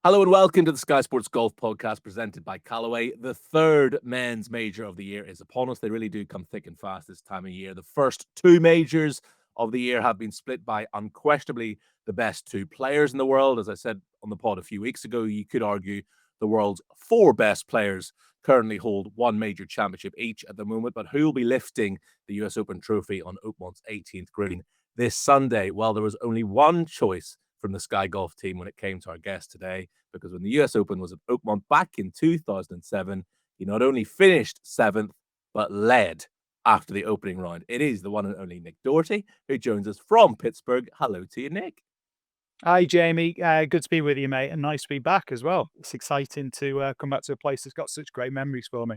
Hello and welcome to the Sky Sports Golf Podcast presented by Callaway. The third men's major of the year is upon us. They really do come thick and fast this time of year. The first two majors of the year have been split by unquestionably the best two players in the world. As I said on the pod a few weeks ago, you could argue the world's four best players currently hold one major championship each at the moment. But who will be lifting the US Open trophy on Oakmont's 18th green this Sunday? Well, there was only one choice from the Sky Golf team when it came to our guest today, because when the US Open was at Oakmont back in 2007, he not only finished seventh, but led after the opening round. It is the one and only Nick Dougherty, who joins us from Pittsburgh. Hello to you, Nick. Hi, Jamie. Good to be with you, mate, and nice to be back as well. It's exciting to come back to a place that's got such great memories for me.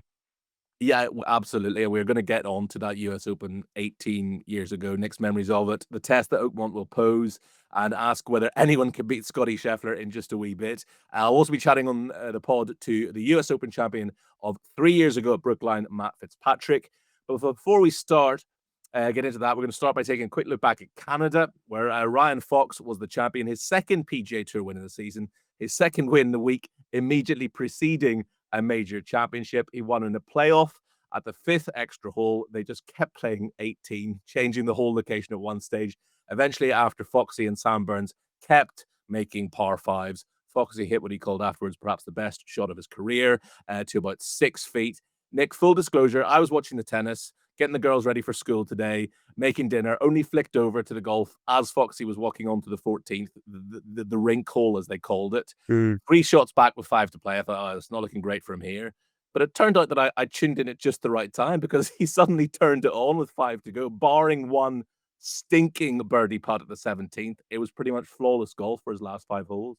Yeah, absolutely. We're going to get on to that US Open 18 years ago, Nick's memories of it, the test that Oakmont will pose, and ask whether anyone can beat Scottie Scheffler in just a wee bit. I'll also be chatting on the pod to the US Open champion of 3 years ago at Brookline, Matt Fitzpatrick. But before we start, get into that, we're going to start by taking a quick look back at Canada, where Ryan Fox was the champion, his second PGA Tour win of the season, his second win the week immediately preceding a major championship. He won in a playoff at the fifth extra hole. They just kept playing 18, changing the hole location at one stage. Eventually, after Foxy and Sam Burns kept making par fives, Foxy hit what he called afterwards perhaps the best shot of his career to about 6 feet. Nick, full disclosure, I was watching the tennis, getting the girls ready for school today, making dinner, only flicked over to the golf as Foxy was walking on to the 14th, the rink hole, as they called it. 3 shots back with 5 to play. I thought, oh, it's not looking great for him here. But it turned out that I tuned in at just the right time, because he suddenly turned it on with 5 to go, barring one stinking birdie putt at the 17th. It was pretty much flawless golf for his last 5 holes.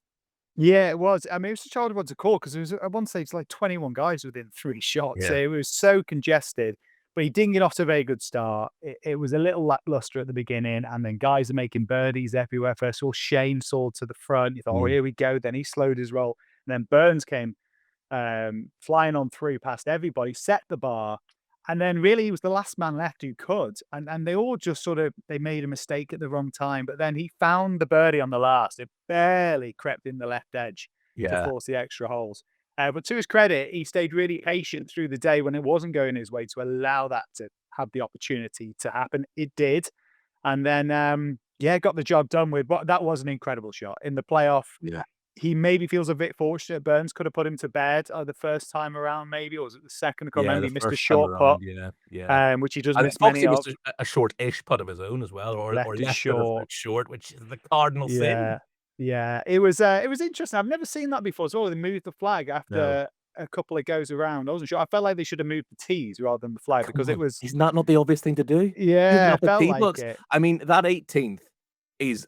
Yeah, it was. I mean, it was such a hard one to call because it was at one stage like 21 guys within 3 shots. Yeah. It was so congested, but he didn't get off to a very good start. It was a little lackluster at the beginning, and then guys are making birdies everywhere. First of all, Shane soared to the front. You thought, oh, here we go. Then he slowed his roll. And then Burns came flying on through past everybody, set the bar, and then really he was the last man left who could. And they all just they made a mistake at the wrong time. But then he found the birdie on the last. It barely crept in the left edge to Yeah. force the extra holes. But to his credit, he stayed really patient through the day when it wasn't going his way to allow that to have the opportunity to happen. It did. And then, yeah, got the job done with what that was an incredible shot in the playoff. Yeah. He maybe feels a bit fortunate. Burns could have put him to bed the first time around, maybe, or was it the second? I can't Yeah, remember. the He missed a first time short putt, around, yeah. which he does I think miss Foxy many of. missed a short-ish putt of his own as well, or Left it left it a short. foot short, which is the cardinal Yeah, sin. yeah. It was interesting. I've never seen that before. So they moved the flag No. after a couple of goes around. I wasn't sure. I felt like they should have moved the tees rather than the flag Come because it on. was. Is that not the obvious thing to do? You've Yeah, got it the felt tee like books. it. I mean, that 18th is,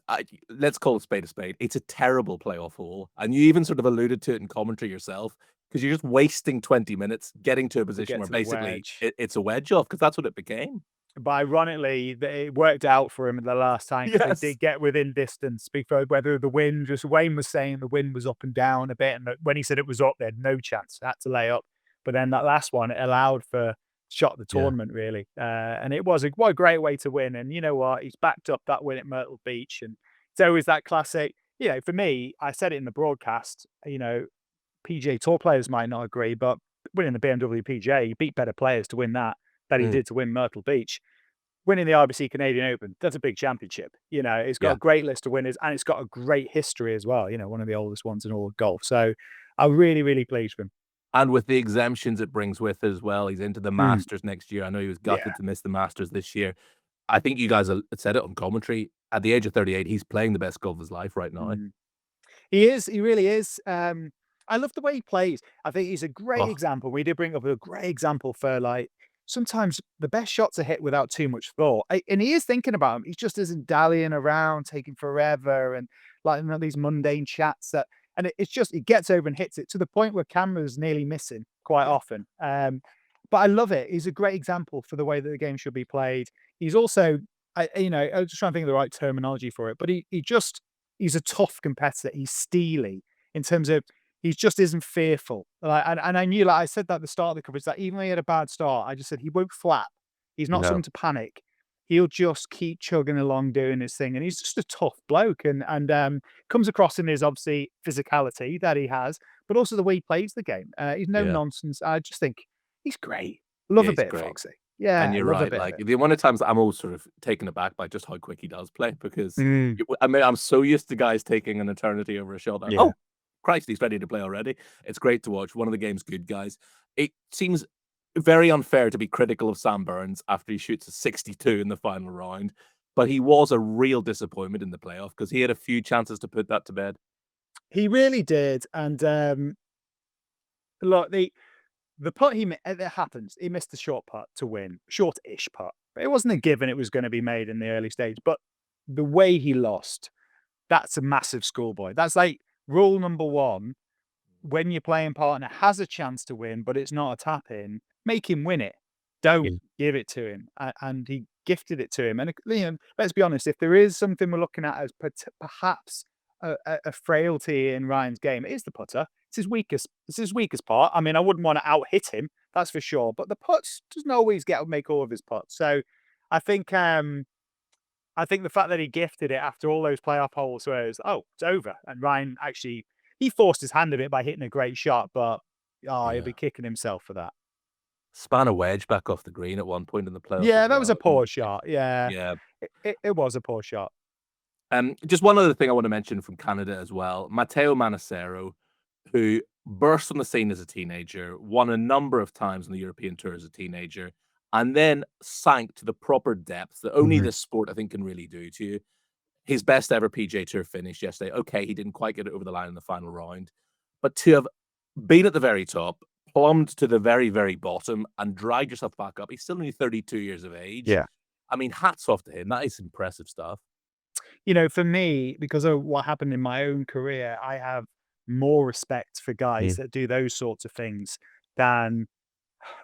let's call it spade a spade. It's a terrible playoff hole, and you even sort of alluded to it in commentary yourself, because you're just wasting 20 minutes getting to a To position get where to the basically wedge. it's a wedge off, because that's what it became. But ironically, it worked out for him the last time because they Yes. did get within distance. Before whether the wind, just Wayne was saying the wind was up and down a bit, and that when he said it was up, they had no chance. Had to lay up. But then that last one, it allowed for shot the Yeah. tournament really, and it was what a great way to win. And you know what, he's backed up that win at Myrtle Beach, and it's always that classic. You know, for me, I said it in the broadcast. You know, PGA Tour players might not agree, but winning the BMW PGA, he beat better players to win that he Mm. did to win Myrtle Beach. Winning the RBC Canadian Open, that's a big championship. You know, it's got Yeah. a great list of winners and it's got a great history as well. You know, one of the oldest ones in all of golf. So I'm really, really pleased with him. And with the exemptions it brings with it as well, he's into the Mm, Masters next year. I know he was yeah. gutted to miss the Masters this year. I think you guys said it on commentary. At the age of 38, he's playing the best golf of his life right now. Mm. He is. He really is. I love the way he plays. I think he's a great Oh, example. We did bring up a great example for like sometimes the best shots are hit without too much thought. And he is thinking about them. He just isn't dallying around, taking forever, and like you know, these mundane chats that. And it's just it gets over and hits it to the point where cameras nearly missing quite yeah. often. But I love it. He's a great example for the way that the game should be played. He's also, you know, I was just trying to think of the right terminology for it, but he's a tough competitor. He's steely in terms of he just isn't fearful. Like, and I knew, like I said that at the start of the coverage, that even when he had a bad start, I just said he won't flap. He's not No. someone to panic. he'll just keep chugging along doing his thing. And he's just a tough bloke and comes across in his obviously physicality that he has, but also the way he plays the game. He's no Yeah. nonsense. I just think he's great. Love Yeah, a he's bit of great. Foxy. And Yeah, you're love a right. bit of Like it. the amount of times I'm always sort of taken aback by just how quick he does play because Mm, I mean, I'm so used to guys taking an eternity over a shot that, yeah. oh, Christ, he's ready to play already. It's great to watch. One of the game's good guys. It seems very unfair to be critical of Sam Burns after he shoots a 62 in the final round, but he was a real disappointment in the playoff because he had a few chances to put that to bed. He really did. And look, the putt it happens. He missed the short putt to win, short-ish putt. But it wasn't a given it was going to be made in the early stage. But the way he lost, that's a massive schoolboy. That's like rule number one. When your playing partner has a chance to win, but it's not a tap in, make him win it. Don't Yeah. give it to him. And he gifted it to him. And let's be honest, if there is something we're looking at as perhaps a frailty in Ryan's game, it is the putter. It's his weakest part. I mean, I wouldn't want to out hit him, that's for sure. But the putts doesn't always make all of his putts. So I think I think the fact that he gifted it after all those playoff holes where it's over, and Ryan actually he forced his hand a bit by hitting a great shot, but he'll Yeah. be kicking himself for that. Span a wedge back off the green at one point in the playoff Yeah, as that was a well. poor shot. Yeah, Yeah. it was a poor shot. Just one other thing I want to mention from Canada as well. Matteo Mannasero, who burst on the scene as a teenager, won a number of times on the European Tour as a teenager, and then sank to the proper depths that only Mhm. this sport, I think, can really do to you. His best ever PGA Tour finish yesterday. Okay, he didn't quite get it over the line in the final round, but to have been at the very top, plumbed to the very, very bottom, and dragged yourself back up. He's still only 32 years of age. Yeah. I mean, hats off to him. That is impressive stuff. For me, because of what happened in my own career, I have more respect for guys Mm. that do those sorts of things than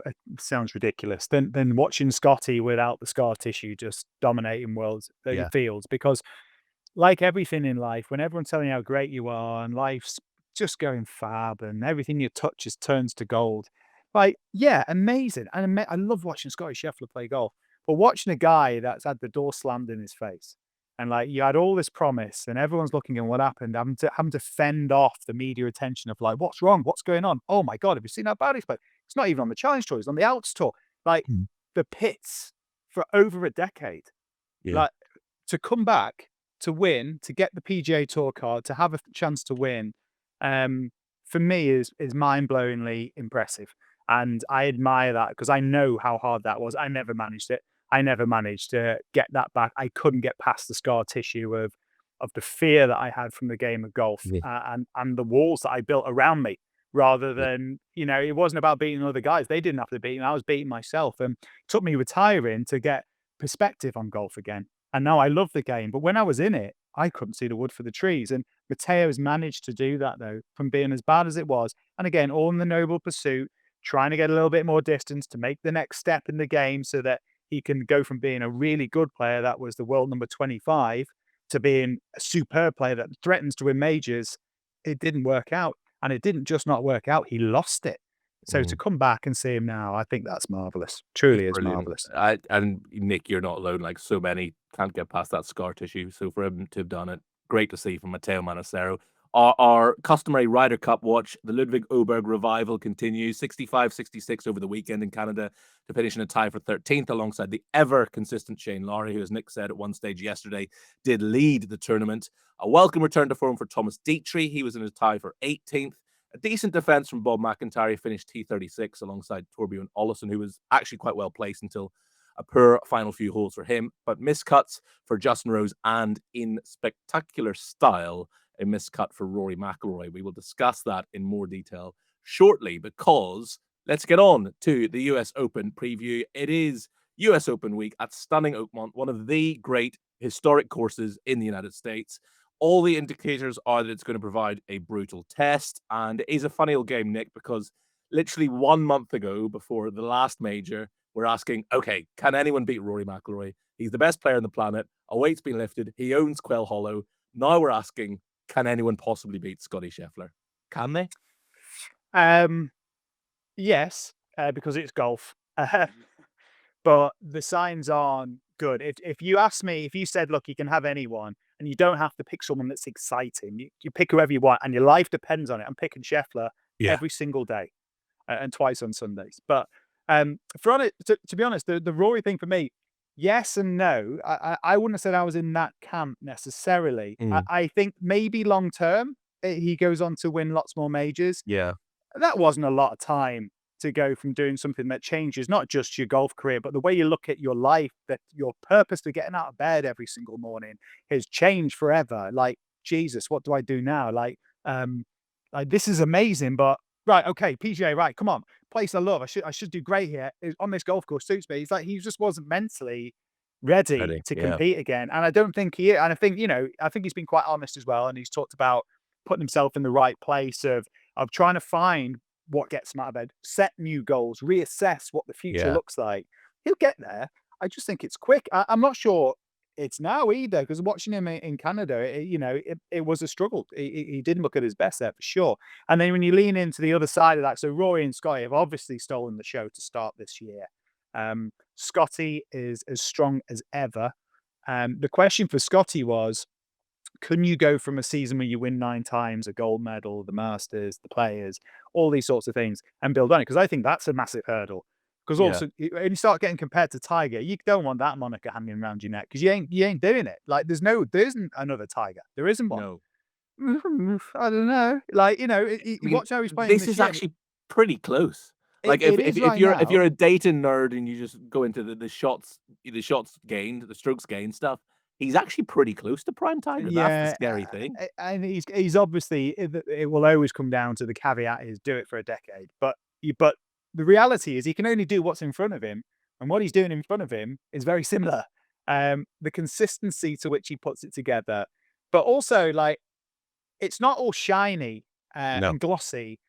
it sounds ridiculous than watching Scotty without the scar tissue just dominating Yeah. fields because like everything in life, when everyone's telling you how great you are and life's just going fab and everything you touch is turns to gold, like, yeah, amazing. And I love watching Scottie Scheffler play golf, but watching a guy that's had the door slammed in his face and like you had all this promise and everyone's looking at what happened, having to fend off the media attention of like, what's wrong? What's going on? Oh my God, have you seen how bad he's played? It's not even on the challenge tour, it's on the outs tour. Like Mm. the pits for over a decade. Yeah. Like to come back, to win, to get the PGA Tour card, to have a chance to win, for me is mind-blowingly impressive, and I admire that because I know how hard that was. I never managed it. I never managed to get that back. I couldn't get past the scar tissue of the fear that I had from the game of golf, Yeah. and the walls that I built around me rather Yeah. than, it wasn't about beating other guys. They didn't have to beat me. I was beating myself, and it took me retiring to get perspective on golf again. And now I love the game, but when I was in it, I couldn't see the wood for the trees. And Matteo has managed to do that though, from being as bad as it was. And again, all in the noble pursuit, trying to get a little bit more distance to make the next step in the game so that he can go from being a really good player that was the world number 25 to being a superb player that threatens to win majors. It didn't work out. And it didn't just not work out, he lost it. So to Mm. come back and see him now, I think that's marvelous. He's Truly is brilliant. marvelous. And Nick, you're not alone. Like so many can't get past that scar tissue. So for him to have done it, great to see from Matteo Mannasero. Our customary Ryder Cup watch, the Ludwig Oberg revival continues 65-66 over the weekend in Canada to finish in a tie for 13th alongside the ever consistent Shane Lowry, who, as Nick said at one stage yesterday, did lead the tournament. A welcome return to form for Thomas Dietrich. He was in a tie for 18th. A decent defense from Bob McIntyre, finished T36 alongside Torbjorn Olesen, who was actually quite well placed until a poor final few holes for him. But miscuts for Justin Rose and in spectacular style, a miscut for Rory McIlroy. We will discuss that in more detail shortly because let's get on to the US Open preview. It is US Open week at stunning Oakmont, one of the great historic courses in the United States. All the indicators are that it's going to provide a brutal test. And it is a funny old game, Nick, because literally 1 month ago, before the last major, we're asking, okay, can anyone beat Rory McIlroy? He's the best player on the planet. A weight's been lifted. He owns Quail Hollow. Now we're asking, can anyone possibly beat Scottie Scheffler? Can they? Um, yes, because it's golf. But the signs aren't good. If you ask me, if you said, look, you can have anyone and you don't have to pick someone that's exciting, you pick whoever you want and your life depends on it. I'm picking Scheffler Yeah. every single day and twice on Sundays. But to be honest, the Rory thing for me, yes and no. I wouldn't have said I was in that camp necessarily. Mm. I think maybe long term, he goes on to win lots more majors. Yeah. That wasn't a lot of time to go from doing something that changes not just your golf career, but the way you look at your life, that your purpose to getting out of bed every single morning has changed forever. Like, Jesus, what do I do now? Like this is amazing, but right, okay, PGA, right, come on, place I love. I should do great here. On this golf course suits me. He's like, he just wasn't mentally ready to Yeah. compete again. And I don't think he, and I think, I think he's been quite honest as well. And he's talked about putting himself in the right place of trying to find what gets him out of bed, set new goals, reassess what the future Yeah. looks like. He'll get there. I just think it's quick. I'm not sure it's now either, because watching him in Canada, it was a struggle. He didn't look at his best there for sure. And then when you lean into the other side of that, so Rory and Scottie have obviously stolen the show to start this year. Scottie is as strong as ever. The question for Scottie was, can you go from a season where you win 9 times, a gold medal, the Masters, the Players, all these sorts of things, and build on it? Because I think that's a massive hurdle. Because Yeah. also, when you start getting compared to Tiger, you don't want that moniker hanging around your neck because you ain't doing it. Like, there isn't another Tiger. There isn't one. No. I don't know. Like, I mean, watch how he's playing this this is year. actually pretty close. It is If right you're now. a Dayton nerd and you just go into the shots gained, the strokes gained stuff, he's actually pretty close to prime Tiger. That's the scary thing. And he's obviously, it will always come down to the caveat is do it for a decade. But the reality is he can only do what's in front of him, and what he's doing in front of him is very similar. The consistency to which he puts it together, but also like it's not all shiny No. and glossy.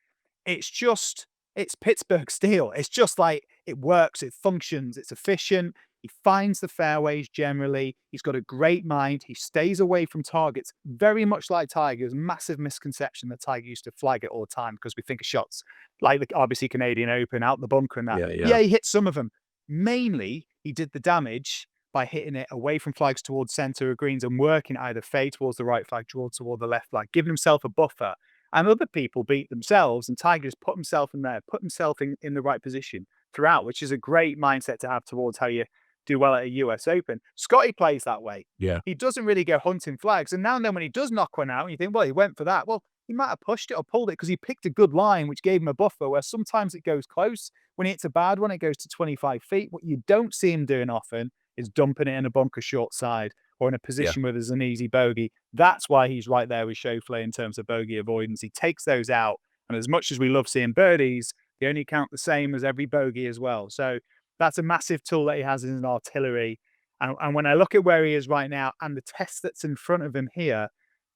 It's Pittsburgh steel. It's just like it works, it functions, it's efficient. He finds the fairways generally. He's got a great mind. He stays away from targets, very much like Tiger's massive misconception that Tiger used to flag it all the time because we think of shots like the RBC Canadian Open, out the bunker and that. Yeah. He hit some of them. Mainly, he did the damage by hitting it away from flags towards center of greens and working either fade towards the right flag, draw toward the left flag, giving himself a buffer. And other people beat themselves, and Tiger's put himself in there, put himself in the right position throughout, which is a great mindset to have towards how you do well at a US Open. Scottie plays that way. Yeah. He doesn't really go hunting flags. And now and then when he does knock one out, you think, well, he went for that. Well, he might have pushed it or pulled it because he picked a good line, which gave him a buffer, where sometimes it goes close. When it's a bad one, it goes to 25 feet. What you don't see him doing often is dumping it in a bunker short side or in a position where there's an easy bogey. That's why he's right there with Scheffler in terms of bogey avoidance. He takes those out. And as much as we love seeing birdies, they only count the same as every bogey as well. So that's a massive tool that he has in his artillery. And when I look at where he is right now and the test that's in front of him here,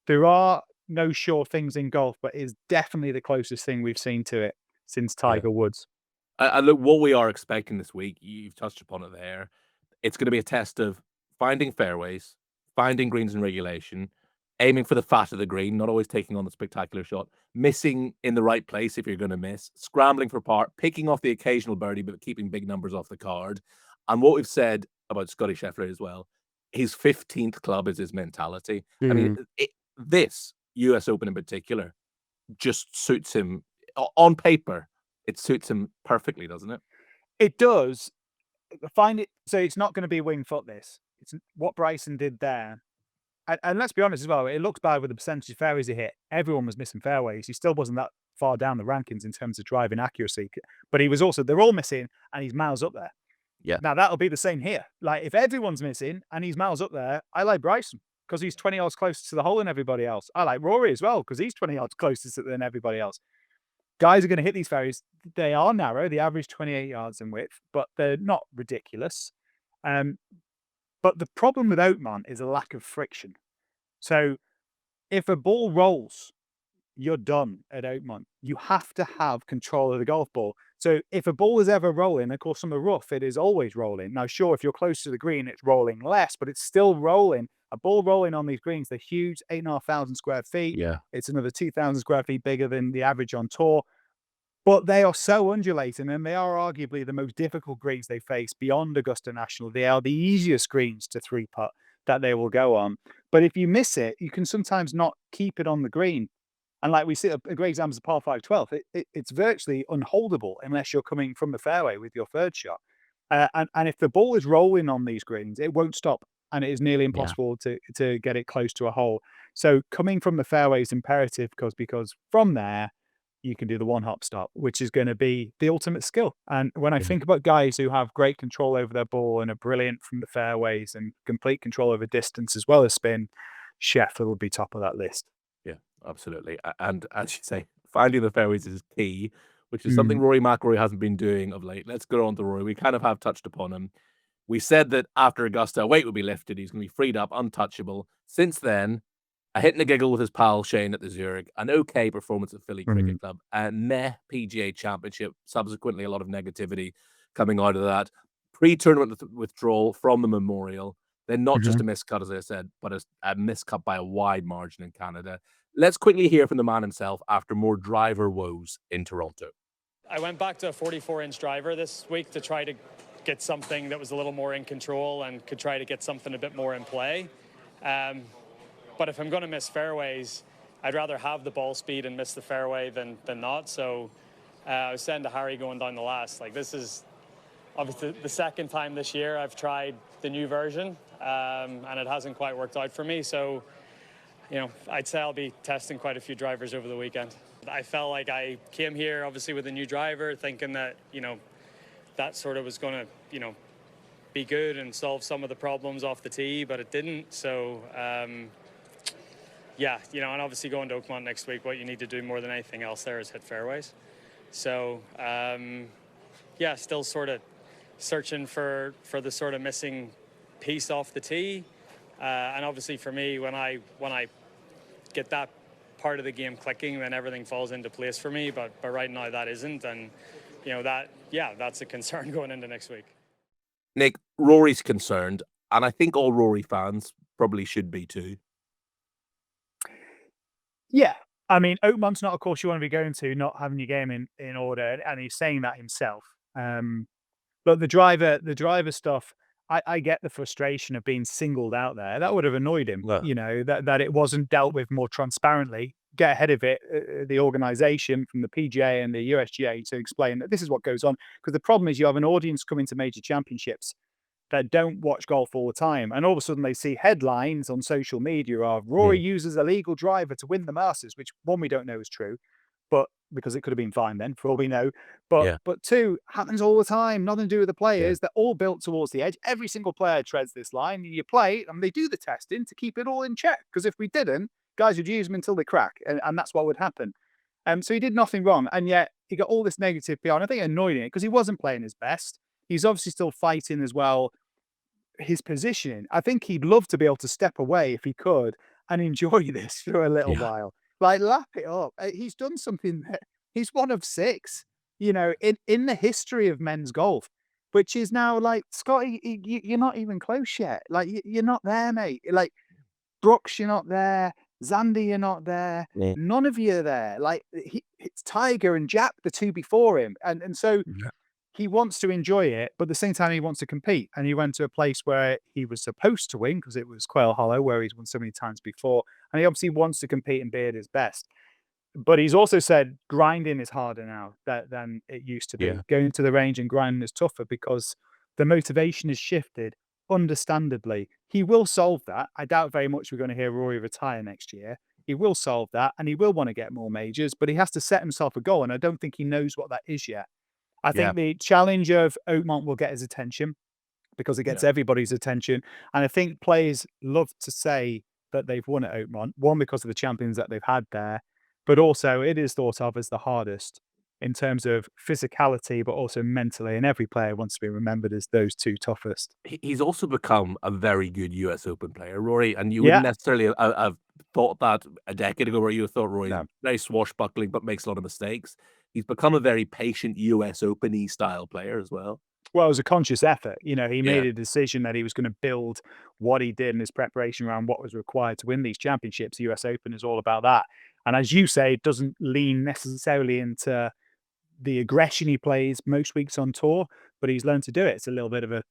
there are no sure things in golf, but it is definitely the closest thing we've seen to it since Tiger Woods. And look, what we are expecting this week, you've touched upon it there. It's going to be a test of finding fairways, finding greens in regulation, aiming for the fat of the green, not always taking on the spectacular shot, missing in the right place if you're going to miss, scrambling for par, picking off the occasional birdie, but keeping big numbers off the card. And what we've said about Scottie Scheffler as well, his 15th club is his mentality. I mean, this US Open in particular just suits him on paper. It suits him perfectly, doesn't it? It does. Find it. So it's not going to be wing foot this. It's what Bryson did there. And let's be honest as well, it looks bad with the percentage of fairways he hit. Everyone was missing fairways. He still wasn't that far down the rankings in terms of driving accuracy. But he was also, they're all missing and he's miles up there. Yeah. Now that'll be the same here. Like if everyone's missing and he's miles up there, I like Bryson because he's 20 yards closer to the hole than everybody else. I like Rory as well because he's 20 yards closer than everybody else. Guys are going to hit these fairways. They are narrow. They average 28 yards in width, but they're not ridiculous. But the problem with Oakmont is a lack of friction. So if a ball rolls, you're done at Oakmont. You have to have control of the golf ball. So if a ball is ever rolling, of course, on the rough, it is always rolling. Now, sure, if you're close to the green, it's rolling less, but it's still rolling. A ball rolling on these greens, they're huge, 8,500 square feet. Yeah. It's another 2,000 square feet bigger than the average on tour. But they are so undulating, and they are arguably the most difficult greens they face beyond Augusta National. They are the easiest greens to three-putt that they will go on. But if you miss it, you can sometimes not keep it on the green. And like we see, a great example is the par 5 12th. It's virtually unholdable unless you're coming from the fairway with your third shot. And if the ball is rolling on these greens, it won't stop, and it is nearly Yeah. impossible to get it close to a hole. So coming from the fairway is imperative because from there you can do the one hop stop, which is going to be the ultimate skill. And when I Yeah. think about guys who have great control over their ball and are brilliant from the fairways and complete control over distance as well as spin, Scheffler would be top of that list. Yeah, absolutely. And as you say, finding the fairways is key, which is Mm. something Rory McIlroy hasn't been doing of late. Let's go on to Rory. We kind of have touched upon him. We said that after Augusta, weight would be lifted. He's going to be freed up, untouchable. Since then, a hit and a giggle with his pal Shane at the Zurich, an okay performance at Philly Cricket Club, a meh PGA Championship, subsequently a lot of negativity coming out of that. Pre-tournament withdrawal from the Memorial, then not just a miscut, as I said, but a miscut by a wide margin in Canada. Let's quickly hear from the man himself after more driver woes in Toronto. I went back to a 44-inch driver this week to try to get something that was a little more in control and could try to get something a bit more in play. But if I'm going to miss fairways, I'd rather have the ball speed and miss the fairway than not. So I was saying to Harry going down the last, like, this is obviously the second time this year I've tried the new version, and it hasn't quite worked out for me. So, I'd say I'll be testing quite a few drivers over the weekend. I felt like I came here obviously with a new driver thinking that, that sort of was going to, be good and solve some of the problems off the tee, but it didn't. So, yeah, and obviously going to Oakmont next week, what you need to do more than anything else there is hit fairways. So, yeah, still sort of searching for the sort of missing piece off the tee. And obviously for me, when I get that part of the game clicking, then everything falls into place for me. But right now that isn't. And, that's a concern going into next week. Nick, Rory's concerned, and I think all Rory fans probably should be too. Yeah. I mean, Oakmont's not a course you want to be going to, not having your game in order, and he's saying that himself. But the driver stuff, I get the frustration of being singled out there. That would have annoyed him, Yeah. that it wasn't dealt with more transparently. Get ahead of it, the organisation from the PGA and the USGA to explain that this is what goes on. Because the problem is you have an audience coming to major championships that don't watch golf all the time. And all of a sudden they see headlines on social media of Rory uses a legal driver to win the Masters, which one, we don't know is true, but because it could have been fine then, for all we know. But two, happens all the time. Nothing to do with the players. They're all built towards the edge. Every single player treads this line. You play and they do the testing to keep it all in check. Because if we didn't, guys would use them until they crack. And that's what would happen. So he did nothing wrong. And yet he got all this negative PR. And I think it annoyed him because he wasn't playing his best. He's obviously still fighting as well his positioning. I think he'd love to be able to step away if he could and enjoy this for a little while. Like, lap it up. He's done something that he's one of 6, in the history of men's golf, which is now like, Scottie, you're not even close yet. Like, you're not there, mate. Like, Brooks, you're not there. Xander, you're not there. Yeah. None of you are there. Like, it's Tiger and Jack, the two before him. And so he wants to enjoy it, but at the same time, he wants to compete. And he went to a place where he was supposed to win because it was Quail Hollow, where he's won so many times before. And he obviously wants to compete and be at his best. But he's also said grinding is harder now than it used to be. Yeah. Going to the range and grinding is tougher because the motivation has shifted, understandably. He will solve that. I doubt very much we're going to hear Rory retire next year. He will solve that, and he will want to get more majors, but he has to set himself a goal, and I don't think he knows what that is yet. I think the challenge of Oakmont will get his attention because it gets everybody's attention. And I think players love to say that they've won at Oakmont, one, because of the champions that they've had there, but also it is thought of as the hardest in terms of physicality, but also mentally. And every player wants to be remembered as those two toughest. He's also become a very good US Open player, Rory, and you wouldn't necessarily have thought that a decade ago, where you thought Rory very swashbuckling but makes a lot of mistakes. He's become a very patient US Open-y style player as well. Well, it was a conscious effort. He made a decision that he was going to build what he did in his preparation around what was required to win these championships. The US Open is all about that. And as you say, it doesn't lean necessarily into the aggression he plays most weeks on tour, but he's learned to do it. It's a little bit of a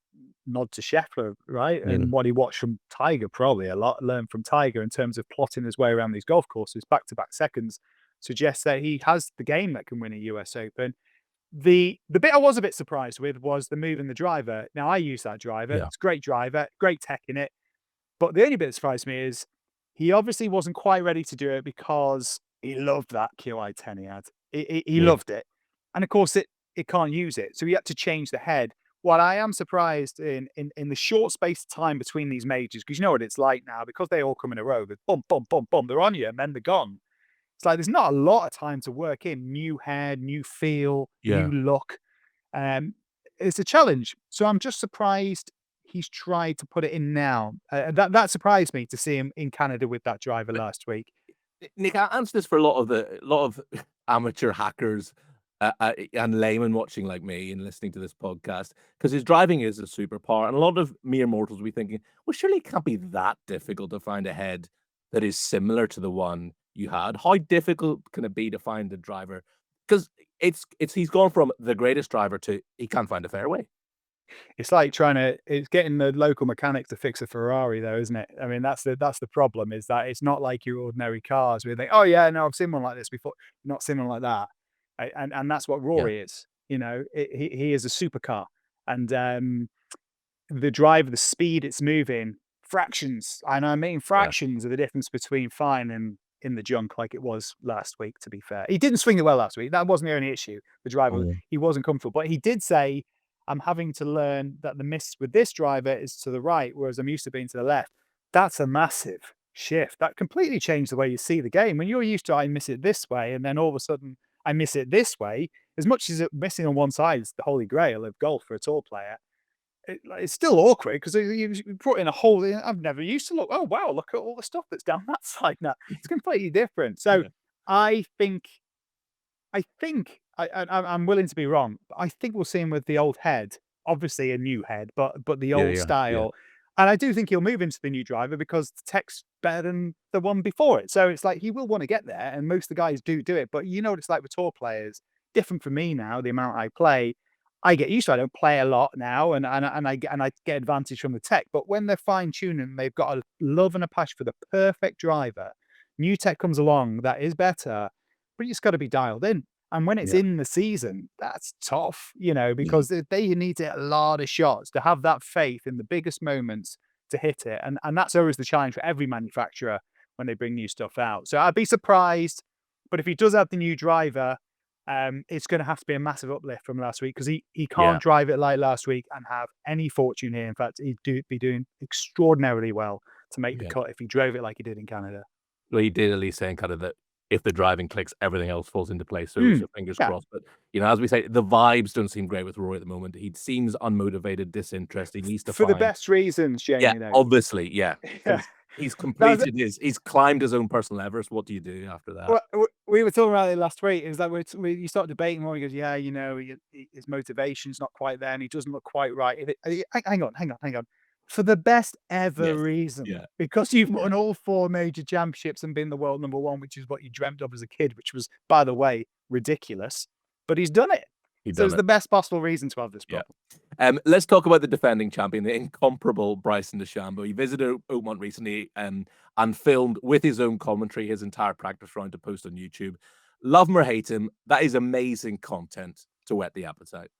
nod to Scheffler, right? And what he watched from Tiger, probably a lot learned from Tiger in terms of plotting his way around these golf courses. Back-to-back seconds suggests that he has the game that can win a US Open. The bit I was a bit surprised with was the move in the driver. Now, I use that driver. Yeah. It's a great driver, great tech in it. But the only bit that surprised me is he obviously wasn't quite ready to do it because he loved that QI10 he had. He loved it. And of course, it can't use it. So he had to change the head. What I am surprised in the short space of time between these majors, because you know what it's like now, because they all come in a row, they're bump, bump, bump, bump, they're on you, and then they're gone. It's like there's not a lot of time to work in new head, new feel, new look. It's a challenge. So I'm just surprised he's tried to put it in now. That surprised me to see him in Canada with that driver last week. Nick, I answer this for a lot of amateur hackers and laymen watching like me and listening to this podcast, because his driving is a superpower, and a lot of mere mortals will be thinking, well, surely it can't be that difficult to find a head that is similar to the one you had. How difficult can it be to find a driver? Because he's gone from the greatest driver to he can't find a fairway. It's like it's getting the local mechanic to fix a Ferrari, though, isn't it? I mean, that's the problem, is that it's not like your ordinary cars where you think, oh yeah, no, I've seen one like this before. Not seen one like that, and that's what Rory is. You know, he is a supercar, and the drive, the speed it's moving, fractions, and I mean fractions of the difference between fine and in the junk, like it was last week. To be fair, he didn't swing it well last week. That wasn't the only issue. The driver, he wasn't comfortable, but he did say, I'm having to learn that the miss with this driver is to the right, whereas I'm used to being to the left. That's a massive shift. That completely changed the way you see the game. When you're used to, I miss it this way, and then all of a sudden I miss it this way, as much as missing on one side is the holy grail of golf for a tour player, it's still awkward because you put in a whole, I've never used to look, oh wow, look at all the stuff that's down that side now. It's completely different. So I think I'm willing to be wrong, but I think we'll see him with the old head, obviously a new head, but the old style. And I do think he'll move into the new driver because the tech's better than the one before it. So it's like he will want to get there, and most of the guys do it. But you know what it's like with tour players, different from me now, the amount I play. I get used to it. I don't play a lot now, and I get advantage from the tech. But when they're fine-tuning, they've got a love and a passion for the perfect driver. New tech comes along that is better, but you just got to be dialed in. And when it's in the season, that's tough, you know, because they need to hit a lot of shots to have that faith in the biggest moments to hit it. And that's always the challenge for every manufacturer when they bring new stuff out. So I'd be surprised, but if he does have the new driver, it's going to have to be a massive uplift from last week, because he can't drive it like last week and have any fortune here. In fact, he'd be doing extraordinarily well to make the cut if he drove it like he did in Canada. Well, he did at least say in Canada that if the driving clicks, everything else falls into place. So, fingers crossed. But, you know, as we say, the vibes don't seem great with Rory at the moment. He seems unmotivated, disinterested. He needs to the best reasons, Jamie. Yeah, obviously, He's completed he's climbed his own personal Everest. What do you do after that? Well, we were talking about it last week. It was like you start debating more. He goes, yeah, you know, his motivation's not quite there, and he doesn't look quite right. Hang on. For the best ever reason, because you've won all 4 major championships and been the world number 1, which is what you dreamt of as a kid, which was, by the way, ridiculous. But he's done it. So it's the best possible reason to have this problem. Let's talk about the defending champion, the incomparable Bryson Dechambeau. He visited Oakmont recently and filmed with his own commentary his entire practice round to post on YouTube. Love him or hate him, that is amazing content to whet the appetite.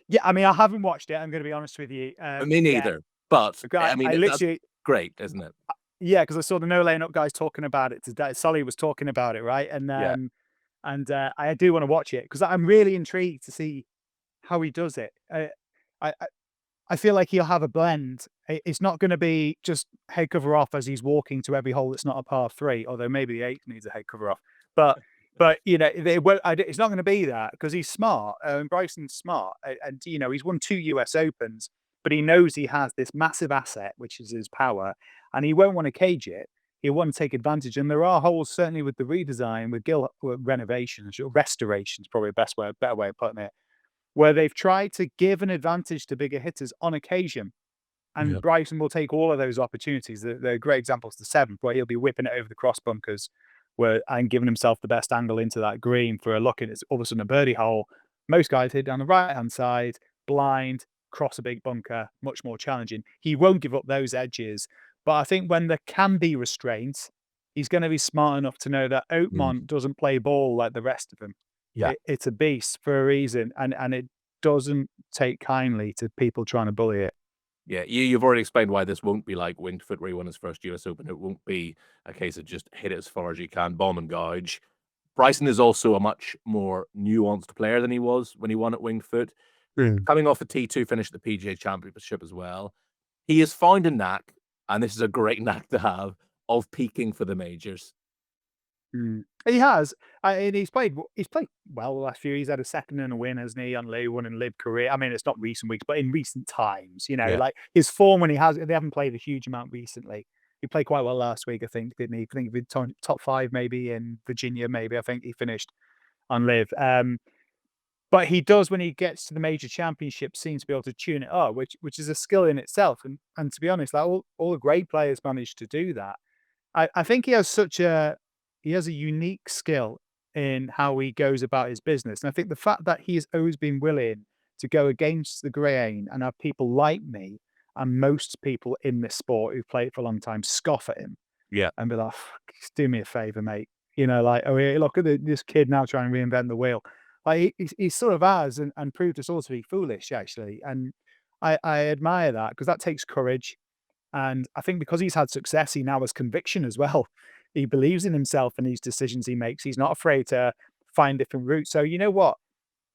Yeah, I mean, I haven't watched it. I'm going to be honest with you. Me neither. But I mean, that's great, isn't it? Yeah, because I saw the No Laying Up guys talking about it today. Sully was talking about it, right? And I do want to watch it because I'm really intrigued to see how he does it. I feel like he'll have a blend. It's not going to be just head cover off as he's walking to every hole that's not a par 3, although maybe the 8 needs a head cover off. But you know, it's not going to be that, because he's smart. Bryson's smart, and you know, he's won 2 US Opens, but he knows he has this massive asset, which is his power, and he won't want to cage it. He'll want to take advantage. And there are holes, certainly with the redesign, with renovations, or restorations, probably a better way of putting it, where they've tried to give an advantage to bigger hitters on occasion. And Bryson will take all of those opportunities. They're great examples. The 7th, where he'll be whipping it over the cross bunkers and giving himself the best angle into that green for a look, and it's all of a sudden a birdie hole. Most guys hit down the right-hand side, blind, cross a big bunker, much more challenging. He won't give up those edges, but I think when there can be restraints, he's going to be smart enough to know that Oakmont doesn't play ball like the rest of them. Yeah. It's a beast for a reason, and it doesn't take kindly to people trying to bully it. Yeah, you've already explained why this won't be like Winged Foot, where he won his first US Open. It won't be a case of just hit it as far as you can, bomb and gouge. Bryson is also a much more nuanced player than he was when he won at Winged Foot. Coming off a T2 finish at the PGA Championship as well. He has found a knack, and this is a great knack to have, of peaking for the majors. He has, and he's played well the last few. He's had a second and a win, hasn't he, on Lee, one in Live career. I mean, it's not recent weeks, but in recent times, Yeah. like his form when they haven't played a huge amount recently. He played quite well last week, I think, didn't he? I think he top 5 maybe in Virginia, maybe. I think he finished on Live. But he does, when he gets to the major championship, seem to be able to tune it up, which is a skill in itself. And to be honest, like all the great players manage to do that. I think he has a unique skill in how he goes about his business. And I think the fact that he has always been willing to go against the grain and have people like me and most people in this sport who've played for a long time scoff at him. Yeah. And be like, do me a favor, mate. Like, oh, yeah, look at this kid now trying to reinvent the wheel. Like he sort of has and proved us all to be foolish, actually. And I admire that, because that takes courage. And I think because he's had success, he now has conviction as well. He believes in himself and these decisions he makes. He's not afraid to find different routes. So you know what?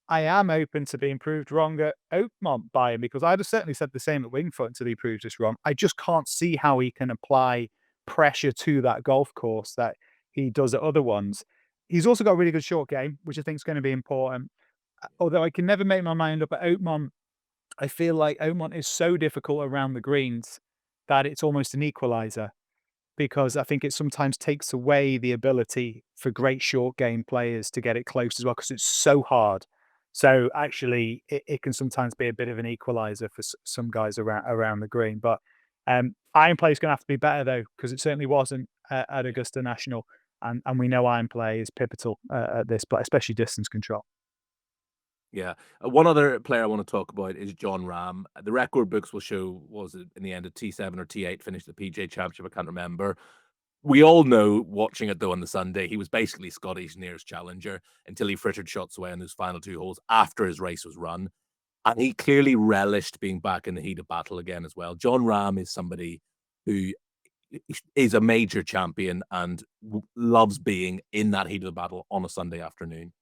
I am open to being proved wrong at Oakmont by him, because I'd have certainly said the same at Wingfoot until he proves us wrong. I just can't see how he can apply pressure to that golf course that he does at other ones. He's also got a really good short game, which I think is going to be important. Although I can never make my mind up at Oakmont, I feel like Oakmont is so difficult around the greens that it's almost an equalizer, because I think it sometimes takes away the ability for great short game players to get it close as well, because it's so hard. So actually, it can sometimes be a bit of an equalizer for some guys around the green. But iron play is going to have to be better, though, because it certainly wasn't at Augusta National. And we know iron play is pivotal at this, but especially distance control. Yeah. One other player I want to talk about is Jon Rahm. The record books will show, was it in the end, a T7 or T8 finished the PGA Championship? I can't remember. We all know, watching it though on the Sunday, he was basically Scotty's nearest challenger until he frittered shots away on those final 2 holes after his race was run. And he clearly relished being back in the heat of battle again as well. Jon Rahm is somebody who is a major champion and loves being in that heat of the battle on a Sunday afternoon.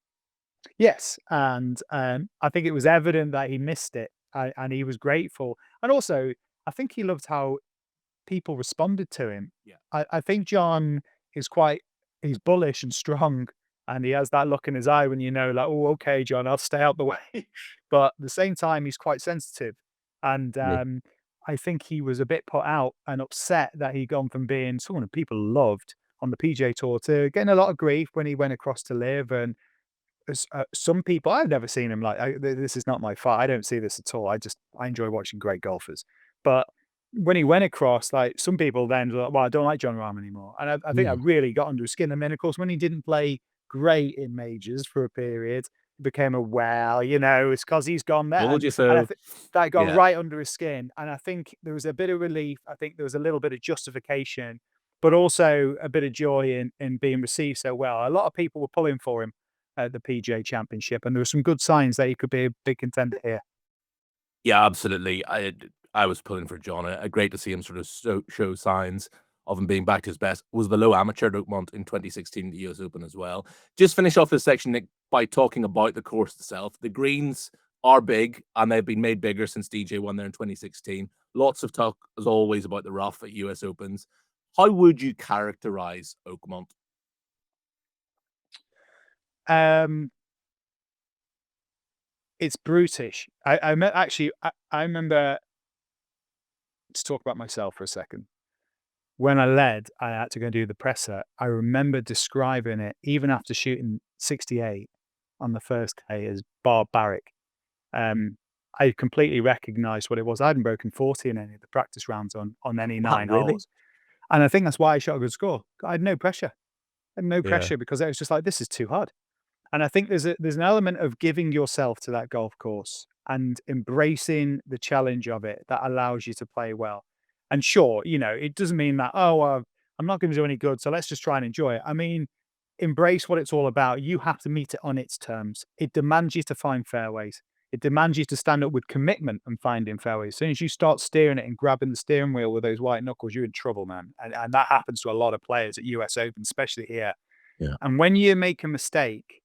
Yes, and I think it was evident that he missed it, and he was grateful. And also, I think he loved how people responded to him. Yeah. I think John is he's bullish and strong, and he has that look in his eye when like, oh, okay, John, I'll stay out the way. But at the same time, he's quite sensitive. And I think he was a bit put out and upset that he'd gone from being someone that people loved on the PGA Tour to getting a lot of grief when he went across to Live. And some people, I've never seen him like, this is not my fight. I don't see this at all. I enjoy watching great golfers. But when he went across, like, some people then were like, well, I don't like Jon Rahm anymore. And I think that really got under his skin. And then, of course, when he didn't play great in majors for a period, it became it's because he's gone there. Told you And I so. think that got Yeah. right under his skin. And I think there was a bit of relief. I think there was a little bit of justification, but also a bit of joy in being received so well. A lot of people were pulling for him at the PGA Championship, and there were some good signs that he could be a big contender here. Yeah, absolutely. I was pulling for John. Great to see him sort of show signs of him being back to his best. Was the low amateur at Oakmont in 2016 at the US Open as well. Just finish off this section, Nick, by talking about the course itself. The greens are big, and they've been made bigger since DJ won there in 2016. Lots of talk, as always, about the rough at US Opens. How would you characterize Oakmont? It's brutish. I remember, to talk about myself for a second. When I led, I had to go and do the presser. I remember describing it, even after shooting 68 on the first day, as barbaric. I completely recognized what it was. I hadn't broken 40 in any of the practice rounds on any 9 really? holes. And I think that's why I shot a good score. I had no pressure. and no pressure because it was just like, this is too hard. And I think there's an element of giving yourself to that golf course and embracing the challenge of it that allows you to play well. And sure, it doesn't mean that, I'm not going to do any good, so let's just try and enjoy it. I mean, embrace what it's all about. You have to meet it on its terms. It demands you to find fairways. It demands you to stand up with commitment and finding fairways. As soon as you start steering it and grabbing the steering wheel with those white knuckles, you're in trouble, man. And that happens to a lot of players at US Open, especially here. Yeah. And when you make a mistake,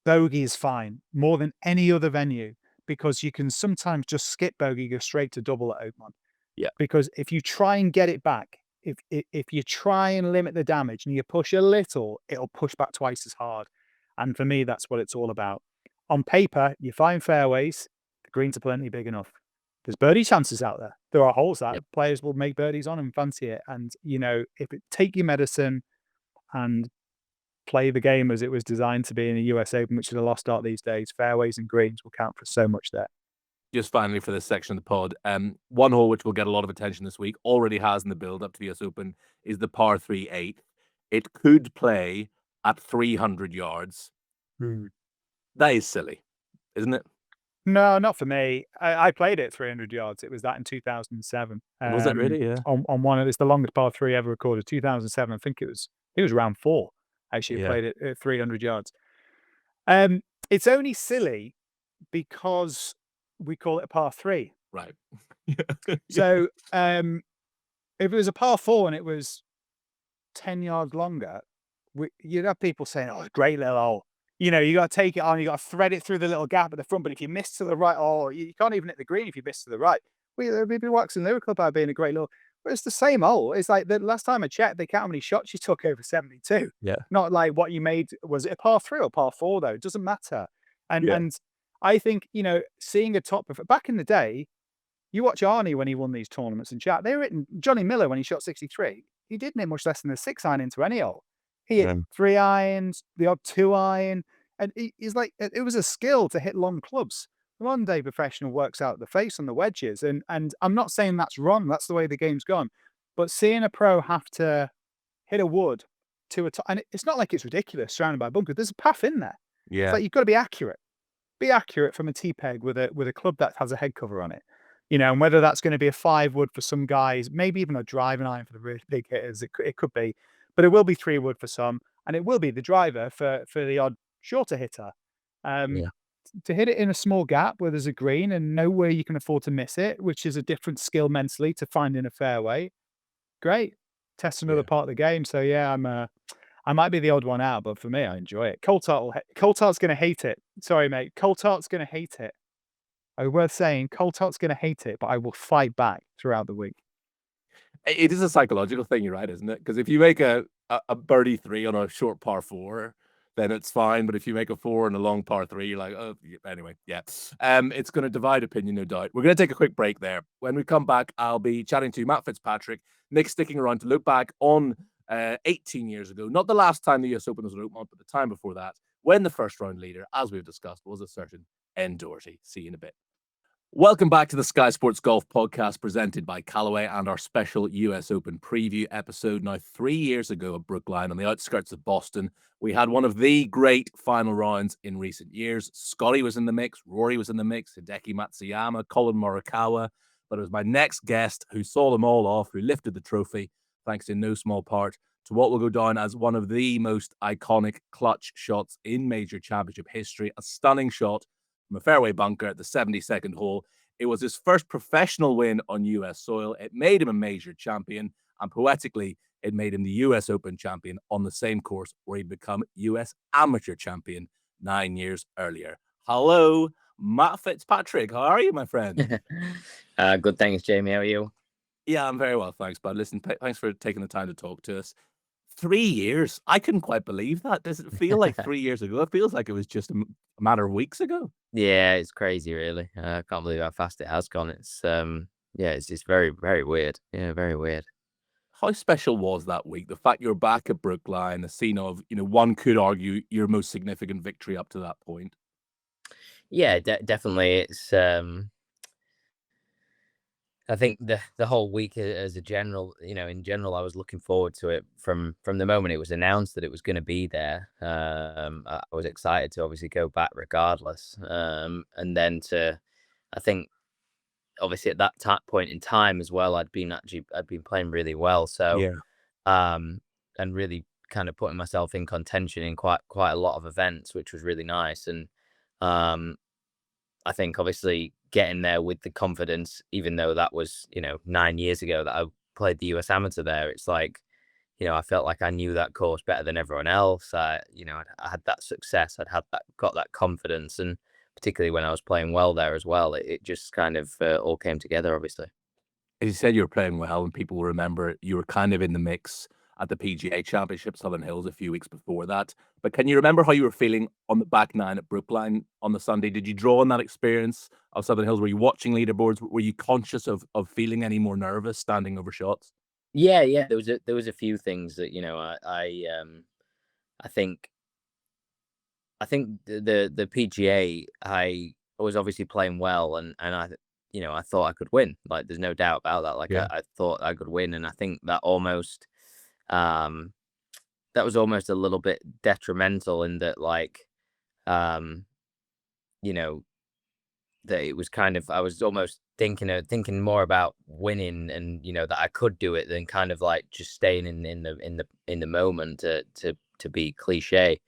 bogey is fine more than any other venue because you can sometimes just skip bogey, go straight to double at Oakmont. Yeah. Because if you try and get it back, if you try and limit the damage and you push a little, it'll push back twice as hard. And for me, that's what it's all about. On paper, you find fairways, the greens are plenty big enough. There's birdie chances out there. There are holes that players will make birdies on and fancy it. And, take your medicine and play the game as it was designed to be in the US Open, which is a lost art these days, fairways and greens will count for so much there. Just finally for this section of the pod, one hole which will get a lot of attention this week, already has in the build up to the US Open, is the par 3 8th. It could play at 300 yards. That is silly, isn't it? No, not for me. I played it at 300 yards. It was that in 2007. Was it really? Yeah. On one of it's the longest par 3 ever recorded. 2007. I think it was round 4. Actually, played it at 300 yards. It's only silly because we call it a par 3. Right. So, if it was a par 4 and it was 10 yards longer, you'd have people saying, "Oh, great little hole." You got to take it on, you got to thread it through the little gap at the front. But if you miss to the right, you can't even hit the green if you miss to the right. There'd be waxing lyrical about being a great little. But it's the same hole. It's like the last time I checked, they count how many shots you took over 72. Yeah. Not like what you made. Was it a par 3 or par 4 though? It doesn't matter. And I think seeing a top back in the day, you watch Arnie when he won these tournaments and chat. They were hitting Johnny Miller when he shot 63. He didn't hit much less than a 6-iron into any hole. He hit 3 irons, the odd 2 iron, and he's like, it was a skill to hit long clubs. The modern day professional works out the face on the wedges, and I'm not saying that's wrong. That's the way the game's gone. But seeing a pro have to hit a wood to a top, and it's not like it's ridiculous surrounded by bunkers. There's a path in there. Yeah. It's like you've got to be accurate. Be accurate from a tee peg with a club that has a head cover on it. And whether that's going to be a 5 wood for some guys, maybe even a driving iron for the really big hitters, it could be, but it will be 3 wood for some, and it will be the driver for the odd shorter hitter. To hit it in a small gap where there's a green and nowhere you can afford to miss it, which is a different skill mentally to finding a fairway. Great, test another part of the game. So I might be the odd one out, but for me, I enjoy it. Coulthard's going to hate it. Sorry, mate. Coulthard's going to hate it. Worth saying, Coulthard's going to hate it, but I will fight back throughout the week. It is a psychological thing, you're right, isn't it? Because if you make a birdie 3 on a short par 4, then it's fine. But if you make a 4 and a long par 3, you're like, oh, anyway, yeah. It's going to divide opinion, no doubt. We're going to take a quick break there. When we come back, I'll be chatting to Matt Fitzpatrick. Nick sticking around to look back on 18 years ago. Not the last time the US Open was at Oakmont, but the time before that, when the first round leader, as we've discussed, was a certain Jon Dougherty. See you in a bit. Welcome back to the Sky Sports Golf Podcast presented by Callaway and our special US Open preview episode. Now, 3 years ago at Brookline on the outskirts of Boston, we had one of the great final rounds in recent years. Scottie was in the mix, Rory was in the mix, Hideki Matsuyama, Colin Morikawa, but it was my next guest who saw them all off, who lifted the trophy, thanks in no small part to what will go down as one of the most iconic clutch shots in major championship history, a stunning shot from a fairway bunker at the 72nd hole. It was his first professional win on US soil. It made him a major champion, and poetically, it made him the US Open champion on the same course where he'd become US amateur champion 9 years earlier. Hello, Matt Fitzpatrick. How are you, my friend? Good, thanks, Jamie. How are you? Yeah, I'm very well, thanks, bud. Listen, thanks for taking the time to talk to us. 3 years. I couldn't quite believe that. Does it feel like 3 years ago? It feels like it was just a matter of weeks ago. Yeah, it's crazy, really. I can't believe how fast it has gone. It's it's very, very weird. Yeah, very weird. How special was that week? The fact you're back at Brookline, the scene of, one could argue your most significant victory up to that point. Yeah, definitely. It's I think the whole week as a general, in general, I was looking forward to it from the moment it was announced that it was going to be there. I was excited to obviously go back regardless. And then I think obviously at that point in time as well, I'd been playing really well. So, Yeah. and really kind of putting myself in contention in quite a lot of events, which was really nice. And, I think obviously getting there with the confidence, even though that was, 9 years ago that I played the US Amateur there, it's like, I felt like I knew that course better than everyone else. I had that success. Got that confidence. And particularly when I was playing well there as well, it just kind of all came together, obviously. As you said, you were playing well, and people will remember you were kind of in the mix at the PGA Championship, Southern Hills, a few weeks before that. But can you remember how you were feeling on the back nine at Brookline on the Sunday? Did you draw on that experience of Southern Hills? Were you watching leaderboards? Were you conscious of feeling any more nervous standing over shots? Yeah, yeah. There was a few things that I think the PGA I was obviously playing well, and I thought I could win. Like there's no doubt about that. Like Yeah. I thought I could win, and I think that um was almost a little bit detrimental in that, like, um you know that it was kind of, I was almost thinking more about winning, and that I could do it, than kind of like just staying in the moment, to be cliche.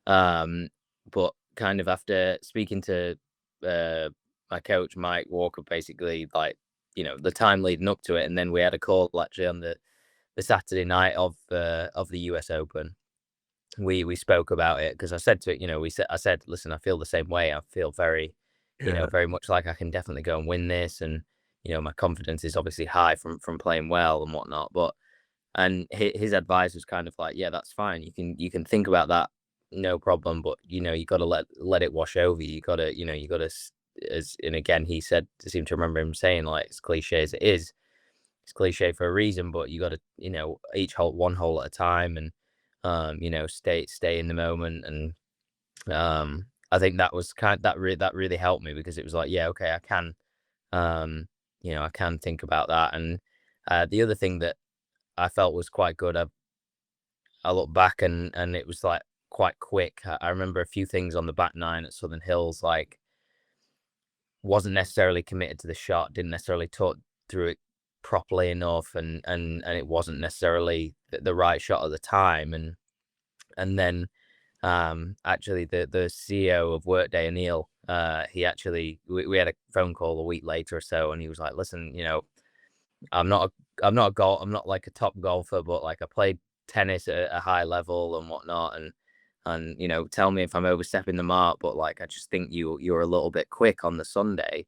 But kind of after speaking to my coach Mike Walker, basically, like, the time leading up to it, and then we had a call actually on the Saturday night of the US Open. We spoke about it, because I said to it, I said, listen, I feel the same way. I feel very, Yeah. very much like I can definitely go and win this, and my confidence is obviously high from playing well and whatnot. But and his advice was kind of like, yeah, that's fine. You can think about that, no problem. But you got to let it wash over you. You got to and again, he said, I seem to remember him saying, like, as cliche as it is, it's cliche for a reason. But you got to, each hole, one hole at a time, and stay in the moment. And I think that was that really helped me, because it was like, yeah, okay, I can, I can think about that. And the other thing that I felt was quite good, I look back, and it was like quite quick. I remember a few things on the back nine at Southern Hills, like, wasn't necessarily committed to the shot, didn't necessarily talk through it properly enough, and it wasn't necessarily the right shot at the time. And then actually the CEO of Workday, Anil, he actually, we had a phone call a week later or so, and he was like, listen, I'm not like a top golfer, but like I played tennis at a high level and whatnot, and tell me if I'm overstepping the mark, but like I just think you're a little bit quick on the Sunday.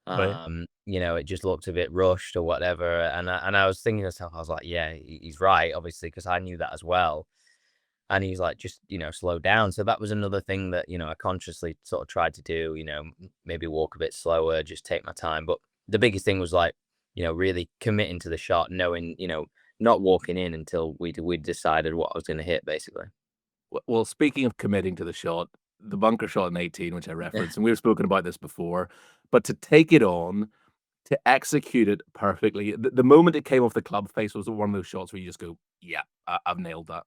Right. It just looked a bit rushed or whatever. And I was thinking to myself, I was like, yeah, he's right, obviously, because I knew that as well. And he's like, just, slow down. So that was another thing that, I consciously sort of tried to do, maybe walk a bit slower, just take my time. But the biggest thing was like, really committing to the shot, knowing, not walking in until we decided what I was going to hit, basically. Well, speaking of committing to the shot, the bunker shot in 18, which I referenced, and we've spoken about this before, but to take it on, to execute it perfectly, the moment it came off the club face was one of those shots where you just go, yeah, I've nailed that.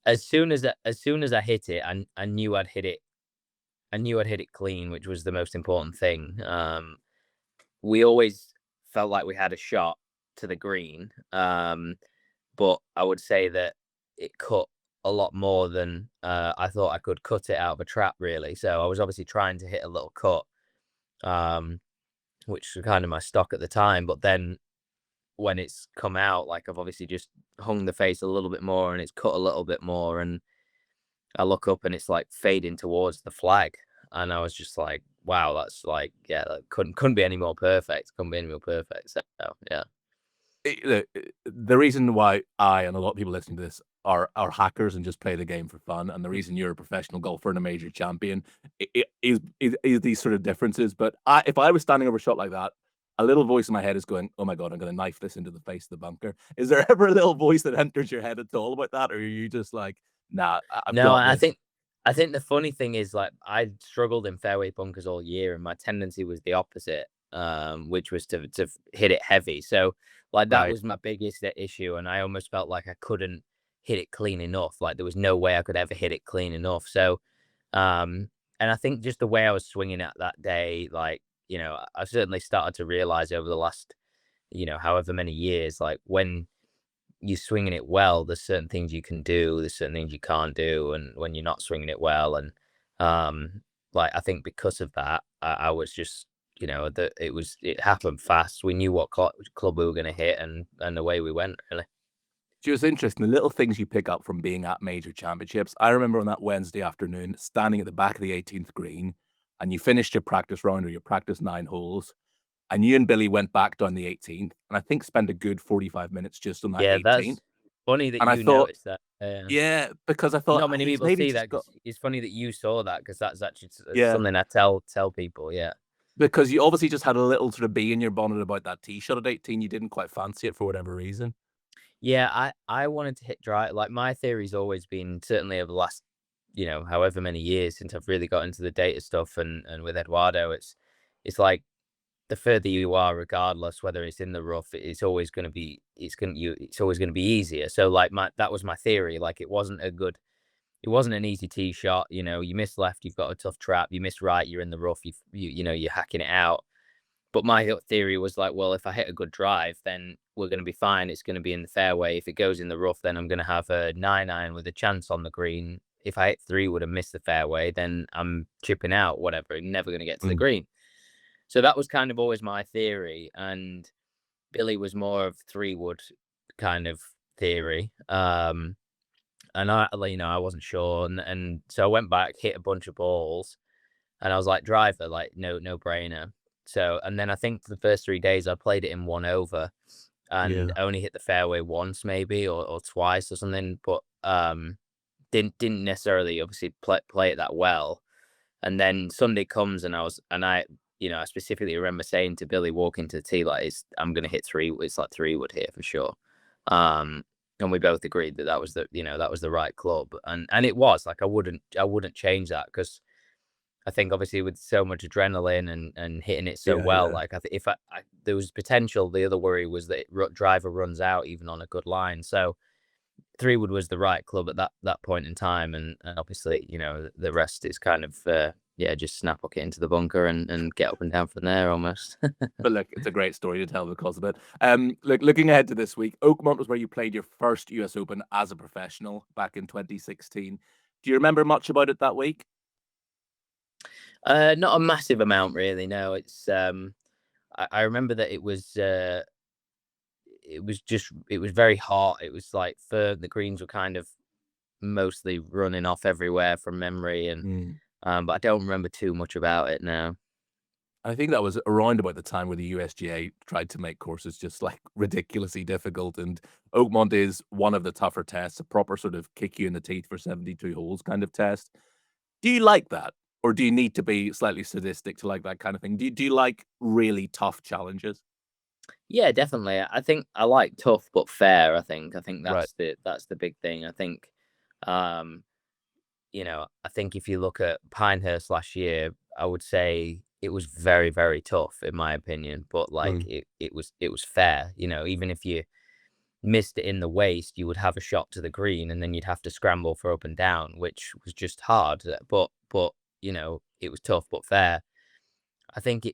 As soon as I hit it, I knew I'd hit it. I knew I'd hit it clean, which was the most important thing. We always felt like we had a shot to the green, but I would say that it cut a lot more than I thought I could cut it out of a trap, really. So I was obviously trying to hit a little cut, which was kind of my stock at the time. But then when it's come out, like, I've obviously just hung the face a little bit more, and it's cut a little bit more, and I look up and it's like fading towards the flag, and I was just like, wow, that's like, yeah, that couldn't be any more perfect. Couldn't be any more perfect. So yeah. The reason why I and a lot of people listening to this are hackers and just play the game for fun, and the reason you're a professional golfer and a major champion is these sort of differences. But if I was standing over a shot like that, a little voice in my head is going, "Oh my god, I'm going to knife this into the face of the bunker." Is there ever a little voice that enters your head at all about that, or are you just like, "Nah, I've No, got I this"? think the funny thing is, like, I struggled in fairway bunkers all year, and my tendency was the opposite. which was to hit it heavy. So like that Right. was my biggest issue, and I almost felt like I couldn't hit it clean enough. Like there was no way I could ever hit it clean enough. So, and I think just the way I was swinging it that day, like, I certainly started to realize over the last, however many years, like when you're swinging it well, there's certain things you can do, there's certain things you can't do, and when you're not swinging it well, and like I think because of that, I was just, that it happened fast. We knew what club we were going to hit, and away we went, really. It was interesting, the little things you pick up from being at major championships. I remember on that Wednesday afternoon, standing at the back of the 18th green, and you finished your practice round or your practice 9 holes, and you and Billy went back down the 18th, and I think spent a good 45 minutes just on that Yeah, 18th. that's funny that And I you thought, noticed that. yeah, because I thought Not many he's people maybe see just that. got, It's funny that you saw that, because that's actually yeah, something I tell people. Yeah. because you obviously just had a little sort of bee in your bonnet about that tee shot at 18. You didn't quite fancy it for whatever reason. Yeah, I wanted to hit drive. Like my theory's always been, certainly over the last, however many years since I've really got into the data stuff, and with Eduardo, it's like the further you are, regardless whether it's in the rough, it's always going to be easier. So like that was my theory. Like it wasn't an easy tee shot. You miss left, you've got a tough trap. You miss right, you're in the rough. You're hacking it out. But my theory was like, well, if I hit a good drive, then we're going to be fine. It's going to be in the fairway. If it goes in the rough, then I'm going to have a 9-iron with a chance on the green. If I hit 3 wood and miss the fairway, then I'm chipping out, whatever, never going to get to the green. So that was kind of always my theory. And Billy was more of 3 wood kind of theory. And I wasn't sure. And so I went back, hit a bunch of balls, and I was like, driver, like no brainer. So, and then I think for the first 3 days I played it in 1 over, and only hit the fairway once maybe, or twice or something, but didn't necessarily obviously play it that well. And then Sunday comes, and I specifically remember saying to Billy walking to the tee, like, I'm going to hit 3. It's like 3 wood here for sure. And we both agreed that was the right club. And it was like, I wouldn't change that, because I think obviously with so much adrenaline and hitting it so well, like if there was potential, the other worry was that driver runs out even on a good line. So 3 wood was the right club at that point in time, and obviously the rest is kind of just snap hook it into the bunker and get up and down from there almost. But look, it's a great story to tell because of it. Look, looking ahead to this week, Oakmont was where you played your first US Open as a professional back in 2016. Do you remember much about it that week? Not a massive amount, really. No, it's I remember that it was very hot. It was like the greens were kind of mostly running off everywhere from memory, and but I don't remember too much about it now. I think that was around about the time where the USGA tried to make courses just like ridiculously difficult, and Oakmont is one of the tougher tests, a proper sort of kick you in the teeth for 72 holes kind of test. Do you like that? Or do you need to be slightly sadistic to like that kind of thing? Do you like really tough challenges? Yeah, definitely. I think I like tough but fair. I think Right. that's the big thing. I think, I think if you look at Pinehurst last year, I would say it was very, very tough in my opinion. But like it was fair. Even if you missed it in the waist, you would have a shot to the green, and then you'd have to scramble for up and down, which was just hard. But it was tough but fair. I think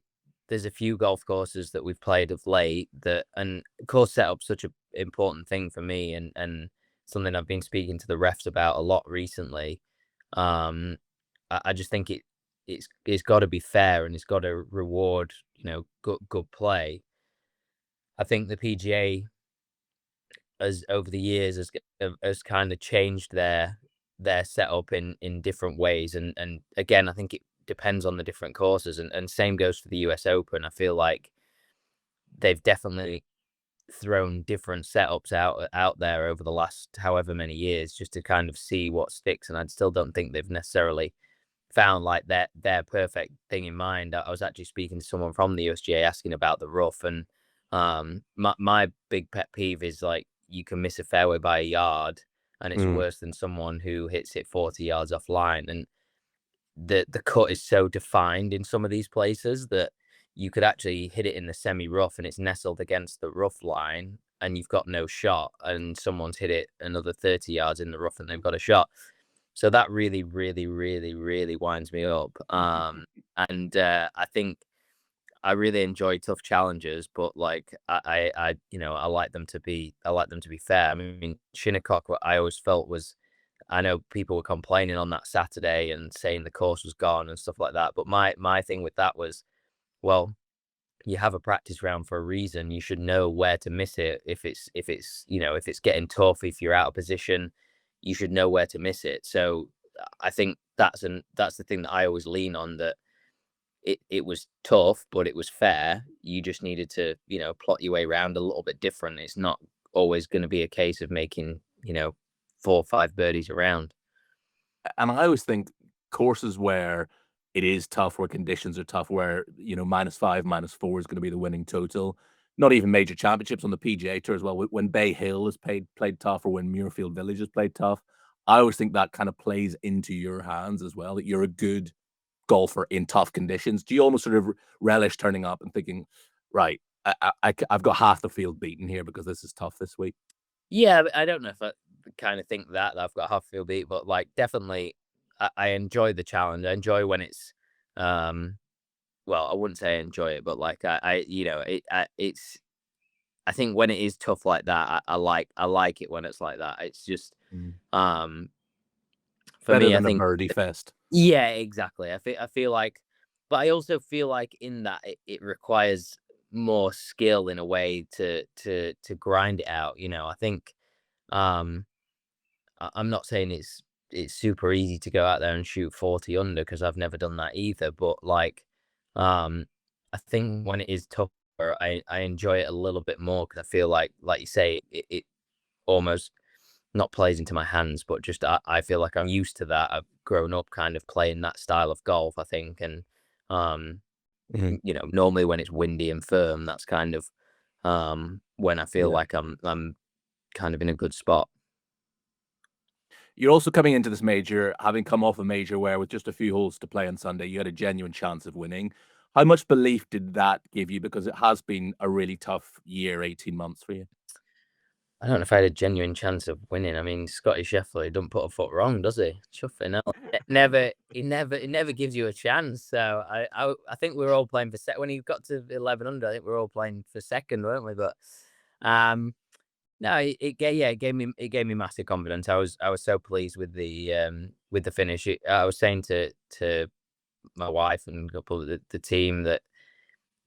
there's a few golf courses that we've played of late and course setup's such an important thing for me, and something I've been speaking to the refs about a lot recently. I just think it's got to be fair, and it's got to reward good play. I think the PGA over the years has kind of changed their setup in different ways, and again, I think it depends on the different courses, and same goes for the US Open. I feel like they've definitely thrown different setups out there over the last however many years just to kind of see what sticks, and I still don't think they've necessarily found like their perfect thing in mind. I was actually speaking to someone from the USGA asking about the rough, and my big pet peeve is like you can miss a fairway by a yard, and it's worse than someone who hits it 40 yards offline. And the cut is so defined in some of these places that you could actually hit it in the semi-rough and it's nestled against the rough line and you've got no shot, and someone's hit it another 30 yards in the rough and they've got a shot. So that really, really, really, really winds me up. And I think I really enjoy tough challenges, but like I I like them to be fair. I mean, Shinnecock, what I always felt was, I know people were complaining on that Saturday and saying the course was gone and stuff like that. But my thing with that was, well, you have a practice round for a reason. You should know where to miss it. If it's if it's getting tough, if you're out of position, you should know where to miss it. So I think that's the thing that I always lean on, that it was tough, but it was fair. You just needed to, plot your way around a little bit different. It's not always going to be a case of making, 4 or 5 birdies around. And I always think courses where it is tough, where conditions are tough, where, -5, -4 is going to be the winning total. Not even major championships on the PGA Tour as well. When Bay Hill is played tough, or when Muirfield Village is played tough, I always think that kind of plays into your hands as well, that you're a good golfer in tough conditions. Do you almost sort of relish turning up and thinking, right, I've got half the field beaten here because this is tough this week? Yeah, but I don't know if I kind of think that I've got half field beat, but like definitely I enjoy the challenge. I enjoy when it's well, I wouldn't say I enjoy it, but like it's, I think when it is tough like that, I like it when it's like that. It's just for Better me, I than a think, birdie fest. yeah, exactly. I feel like, but I also feel like in that it requires more skill in a way to grind it out. I think I'm not saying it's super easy to go out there and shoot 40 under, because I've never done that either. But like, I think when it is tougher, I enjoy it a little bit more, because I feel like you say, it almost not plays into my hands, but just I feel like I'm used to that. I've grown up kind of playing that style of golf, I think. And normally when it's windy and firm, that's kind of when I feel Yeah. like I'm kind of in a good spot. You're also coming into this major, having come off a major where with just a few holes to play on Sunday, you had a genuine chance of winning. How much belief did that give you? Because it has been a really tough year, 18 months for you. I don't know if I had a genuine chance of winning. I mean, Scottie Scheffler, he doesn't put a foot wrong, does he? Chuffing hell. He never gives you a chance. So I think we were all playing for second. When he got to 11 under, I think we were all playing for second, weren't we? But no, it gave me massive confidence. I was so pleased with the finish. I was saying to my wife and a couple of the team that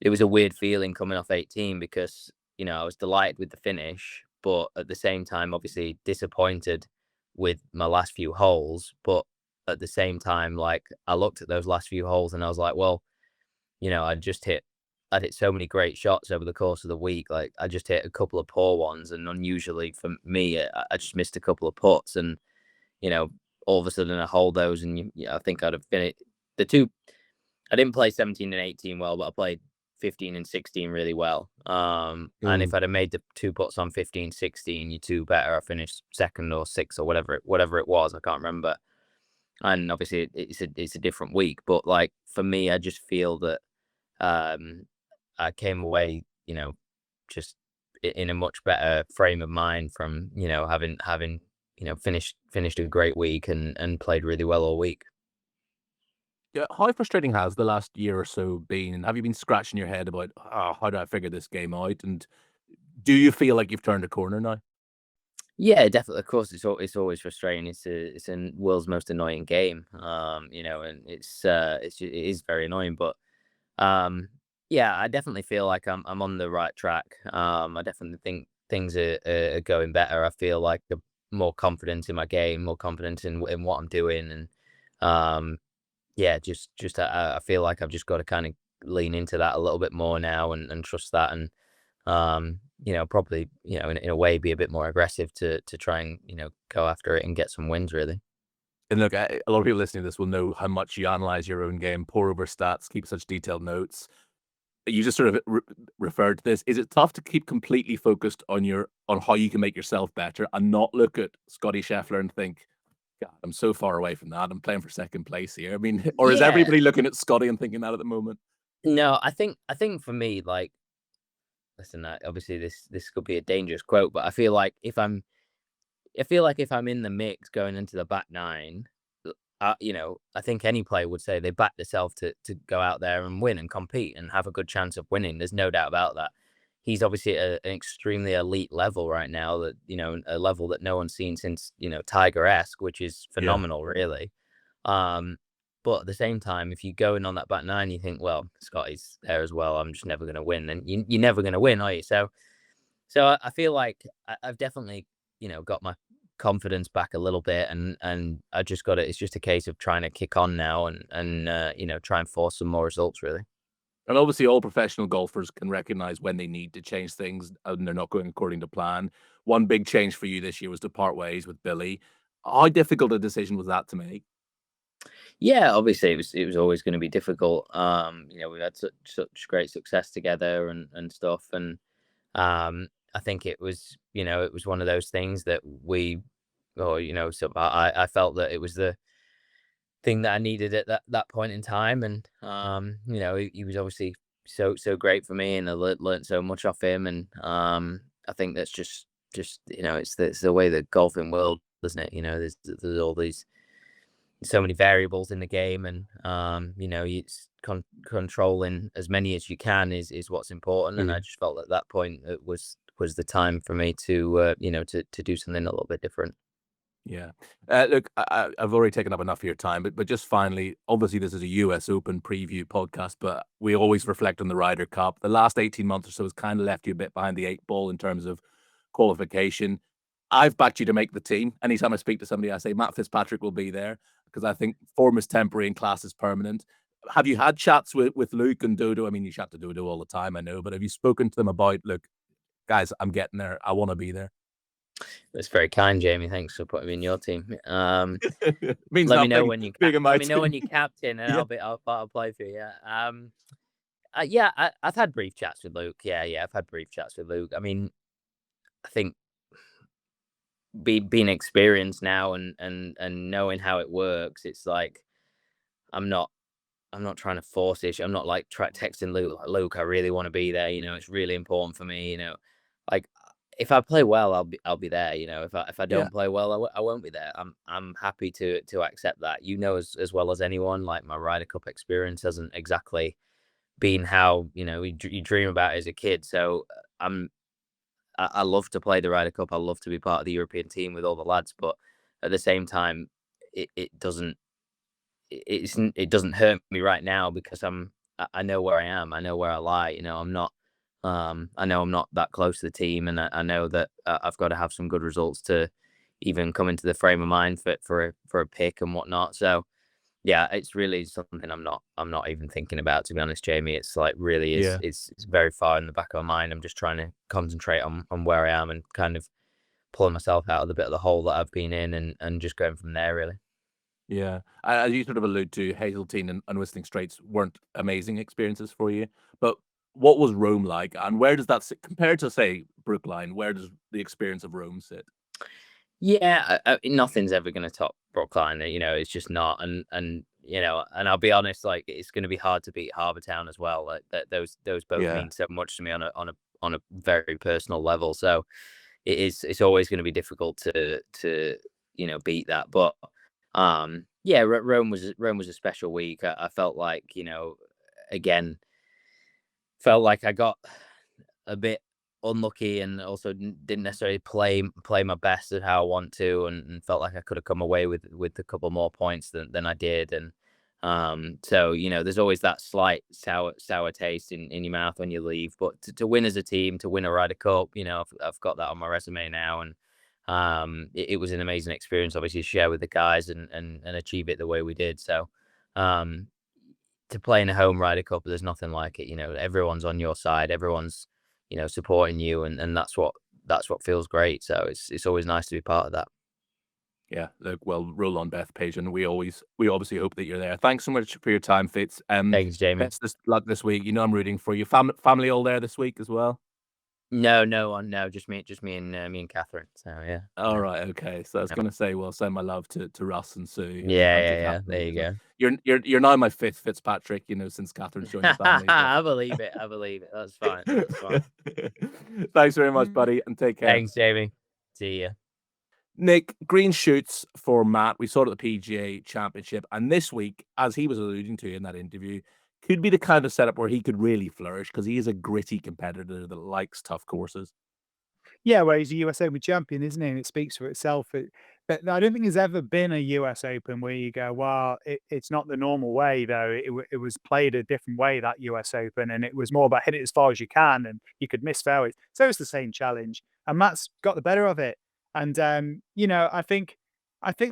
it was a weird feeling coming off 18, because I was delighted with the finish, but at the same time, obviously disappointed with my last few holes. But at the same time, like, I looked at those last few holes and I was like, well, I'd hit so many great shots over the course of the week. Like, I just hit a couple of poor ones, and unusually for me, I just missed a couple of putts, and all of a sudden I hold those, and I think I'd have finished the two. I didn't play 17 and 18 well, but I played 15 and 16 really well. And if I'd have made the 2 putts on 15, 16, you 2 better, I finished second or sixth or whatever it was. I can't remember. And obviously it's a different week, but like for me, I just feel that I came away, just in a much better frame of mind from, having finished a great week and played really well all week. Yeah, how frustrating has the last year or so been? And have you been scratching your head about, how do I figure this game out? And do you feel like you've turned a corner now? Yeah, definitely. Of course, it's always frustrating. It's a world's most annoying game. And it is very annoying. But yeah, I definitely feel like I'm on the right track. I definitely think things are going better. I feel like more confidence in my game, more confidence in what I'm doing, and yeah, just I feel like I've just got to kind of lean into that a little bit more now, and trust that, and probably in a way be a bit more aggressive to try and go after it and get some wins really. And look, a lot of people listening to this will know how much you analyze your own game, pour over stats, keep such detailed notes. You just sort of referred to this. Is it tough to keep completely focused on how you can make yourself better and not look at Scottie Scheffler and think, God, I'm so far away from that. I'm playing for second place here. I mean, or is Yeah. everybody looking at Scottie and thinking that at the moment? No, I think for me, like, listen, obviously this could be a dangerous quote, but I feel like if I'm in the mix going into the back nine, I think any player would say they back themselves to go out there and win and compete and have a good chance of winning. There's no doubt about that. He's obviously at an extremely elite level right now, that a level that no one's seen since Tiger-esque, which is Yeah. phenomenal, really. Um, but at the same time, if you go in on that back nine, you think, well, Scotty's there as well. I'm just never going to win, and you're never going to win, are you? So I feel like I've definitely, got my confidence back a little bit, and I just got it. It's just a case of trying to kick on now and try and force some more results, really. And obviously, all professional golfers can recognize when they need to change things and they're not going according to plan. One big change for you this year was to part ways with Billy. How difficult a decision was that to make? Yeah, obviously it was always going to be difficult. We've had such great success together and stuff, and I think it was one of those things that so I felt that it was the thing that I needed at that point in time. And he was obviously so great for me, and I learned so much off him. And I think that's just it's the way the golfing world, isn't it? There's all these so many variables in the game, and it's controlling as many as you can is what's important. And I just felt at that point it was the time for me to to do something a little bit different. Yeah. Look, I've already taken up enough of your time, but just finally, obviously this is a US Open preview podcast, but we always reflect on the Ryder Cup. The last 18 months or so has kind of left you a bit behind the eight ball in terms of qualification. I've backed you to make the team. Anytime I speak to somebody, I say Matt Fitzpatrick will be there because I think form is temporary and class is permanent. Have you had chats with Luke and Dodo? I mean, you chat to Dodo all the time, I know, but have you spoken to them about, look, guys, I'm getting there. I want to be there. That's very kind, Jamie. Thanks for putting me in your team. Means Let me know nothing. when you Being in my let me know when team. you're captain, and Yeah. I'll play for you. Yeah. Yeah. I've had brief chats with Luke. Yeah. I've had brief chats with Luke. I mean, I think being experienced now and knowing how it works, it's like I'm not I'm not trying to force it. I'm not like texting Luke, like, Luke, I really want to be there. It's really important for me. Like, if I play well, I'll be there. If I Yeah. don't play well, I won't be there. I'm happy to accept that. As well as anyone, like, my Ryder Cup experience hasn't exactly been how you dream about as a kid. So I love to play the Ryder Cup. I love to be part of the European team with all the lads. But at the same time, it doesn't it doesn't hurt me right now because I know where I am. I know where I lie. I know I'm not that close to the team, and I know that I've got to have some good results to even come into the frame of mind for a pick and whatnot. So yeah, it's really something I'm not even thinking about, to be honest, Jamie. It's like, really is Yeah. it's very far in the back of my mind. I'm just trying to concentrate on where I am and kind of pulling myself out of the bit of the hole that I've been in, and just going from there, really. Yeah. As you sort of allude to, Hazeltine and Whistling Straits weren't amazing experiences for you, but what was Rome like, and where does that sit compared to, say, Brookline? Where does the experience of Rome sit? Yeah, nothing's ever going to top Brookline. It's just not. And I'll be honest, like, it's going to be hard to beat Harbour Town as well. Like, those both Yeah. mean so much to me on a very personal level. So it's always going to be difficult to beat that. But yeah, Rome was a special week. I felt like, again, felt like I got a bit unlucky, and also didn't necessarily play my best at how I want to, and felt like I could have come away with a couple more points than I did. And so there's always that slight sour taste in your mouth when you leave. But to win as a team, to win a Ryder Cup, I've got that on my resume now. And it was an amazing experience, obviously, to share with the guys and achieve it the way we did. So um to play in a home Ryder Cup, there's nothing like it. Everyone's on your side, everyone's supporting you, and that's what feels great. So it's always nice to be part of that. Yeah. Look, well, roll on, Beth Page, and we obviously hope that you're there. Thanks so much for your time, Fitz. Thanks, Jamie. Best of luck this week. I'm rooting for you. Family all there this week as well? No, just me and Catherine. So yeah. All right, okay. So I was No. going to say, well, send my love to Russ and Sue. Yeah. There you go. You're now my fifth Fitzpatrick, since Catherine's joined the family. I believe it. That's fine. Thanks very much, buddy, and take care. Thanks, Jamie. See ya. Nick, green shoots for Matt. We saw it at the PGA Championship, and this week, as he was alluding to in that interview, could be the kind of setup where he could really flourish because he is a gritty competitor that likes tough courses. Yeah, well, he's a US Open champion, isn't he? And it speaks for itself. But I don't think there's ever been a US Open where you go, well, it's not the normal way, though. It was played a different way, that US Open, and it was more about hit it as far as you can, and you could miss fairways. So it's the same challenge. And Matt's got the better of it. And, I think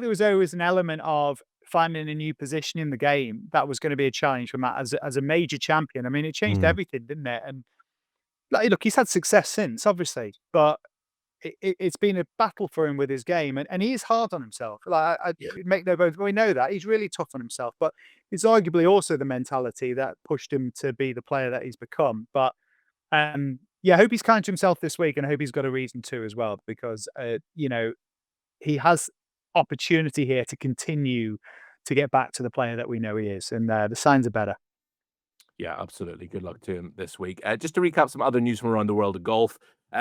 there was always an element of finding a new position in the game that was going to be a challenge for Matt as a major champion. I mean, it changed everything, didn't it? And look, he's had success since, obviously, but it's been a battle for him with his game, and he is hard on himself. Like I make no bones, we know that he's really tough on himself, but it's arguably also the mentality that pushed him to be the player that he's become. But I hope he's kind to himself this week, and I hope he's got a reason to as well, because he has opportunity here to continue to get back to the player that we know he is, and the signs are better. Yeah, absolutely. Good luck to him this week. Just to recap some other news from around the world of golf.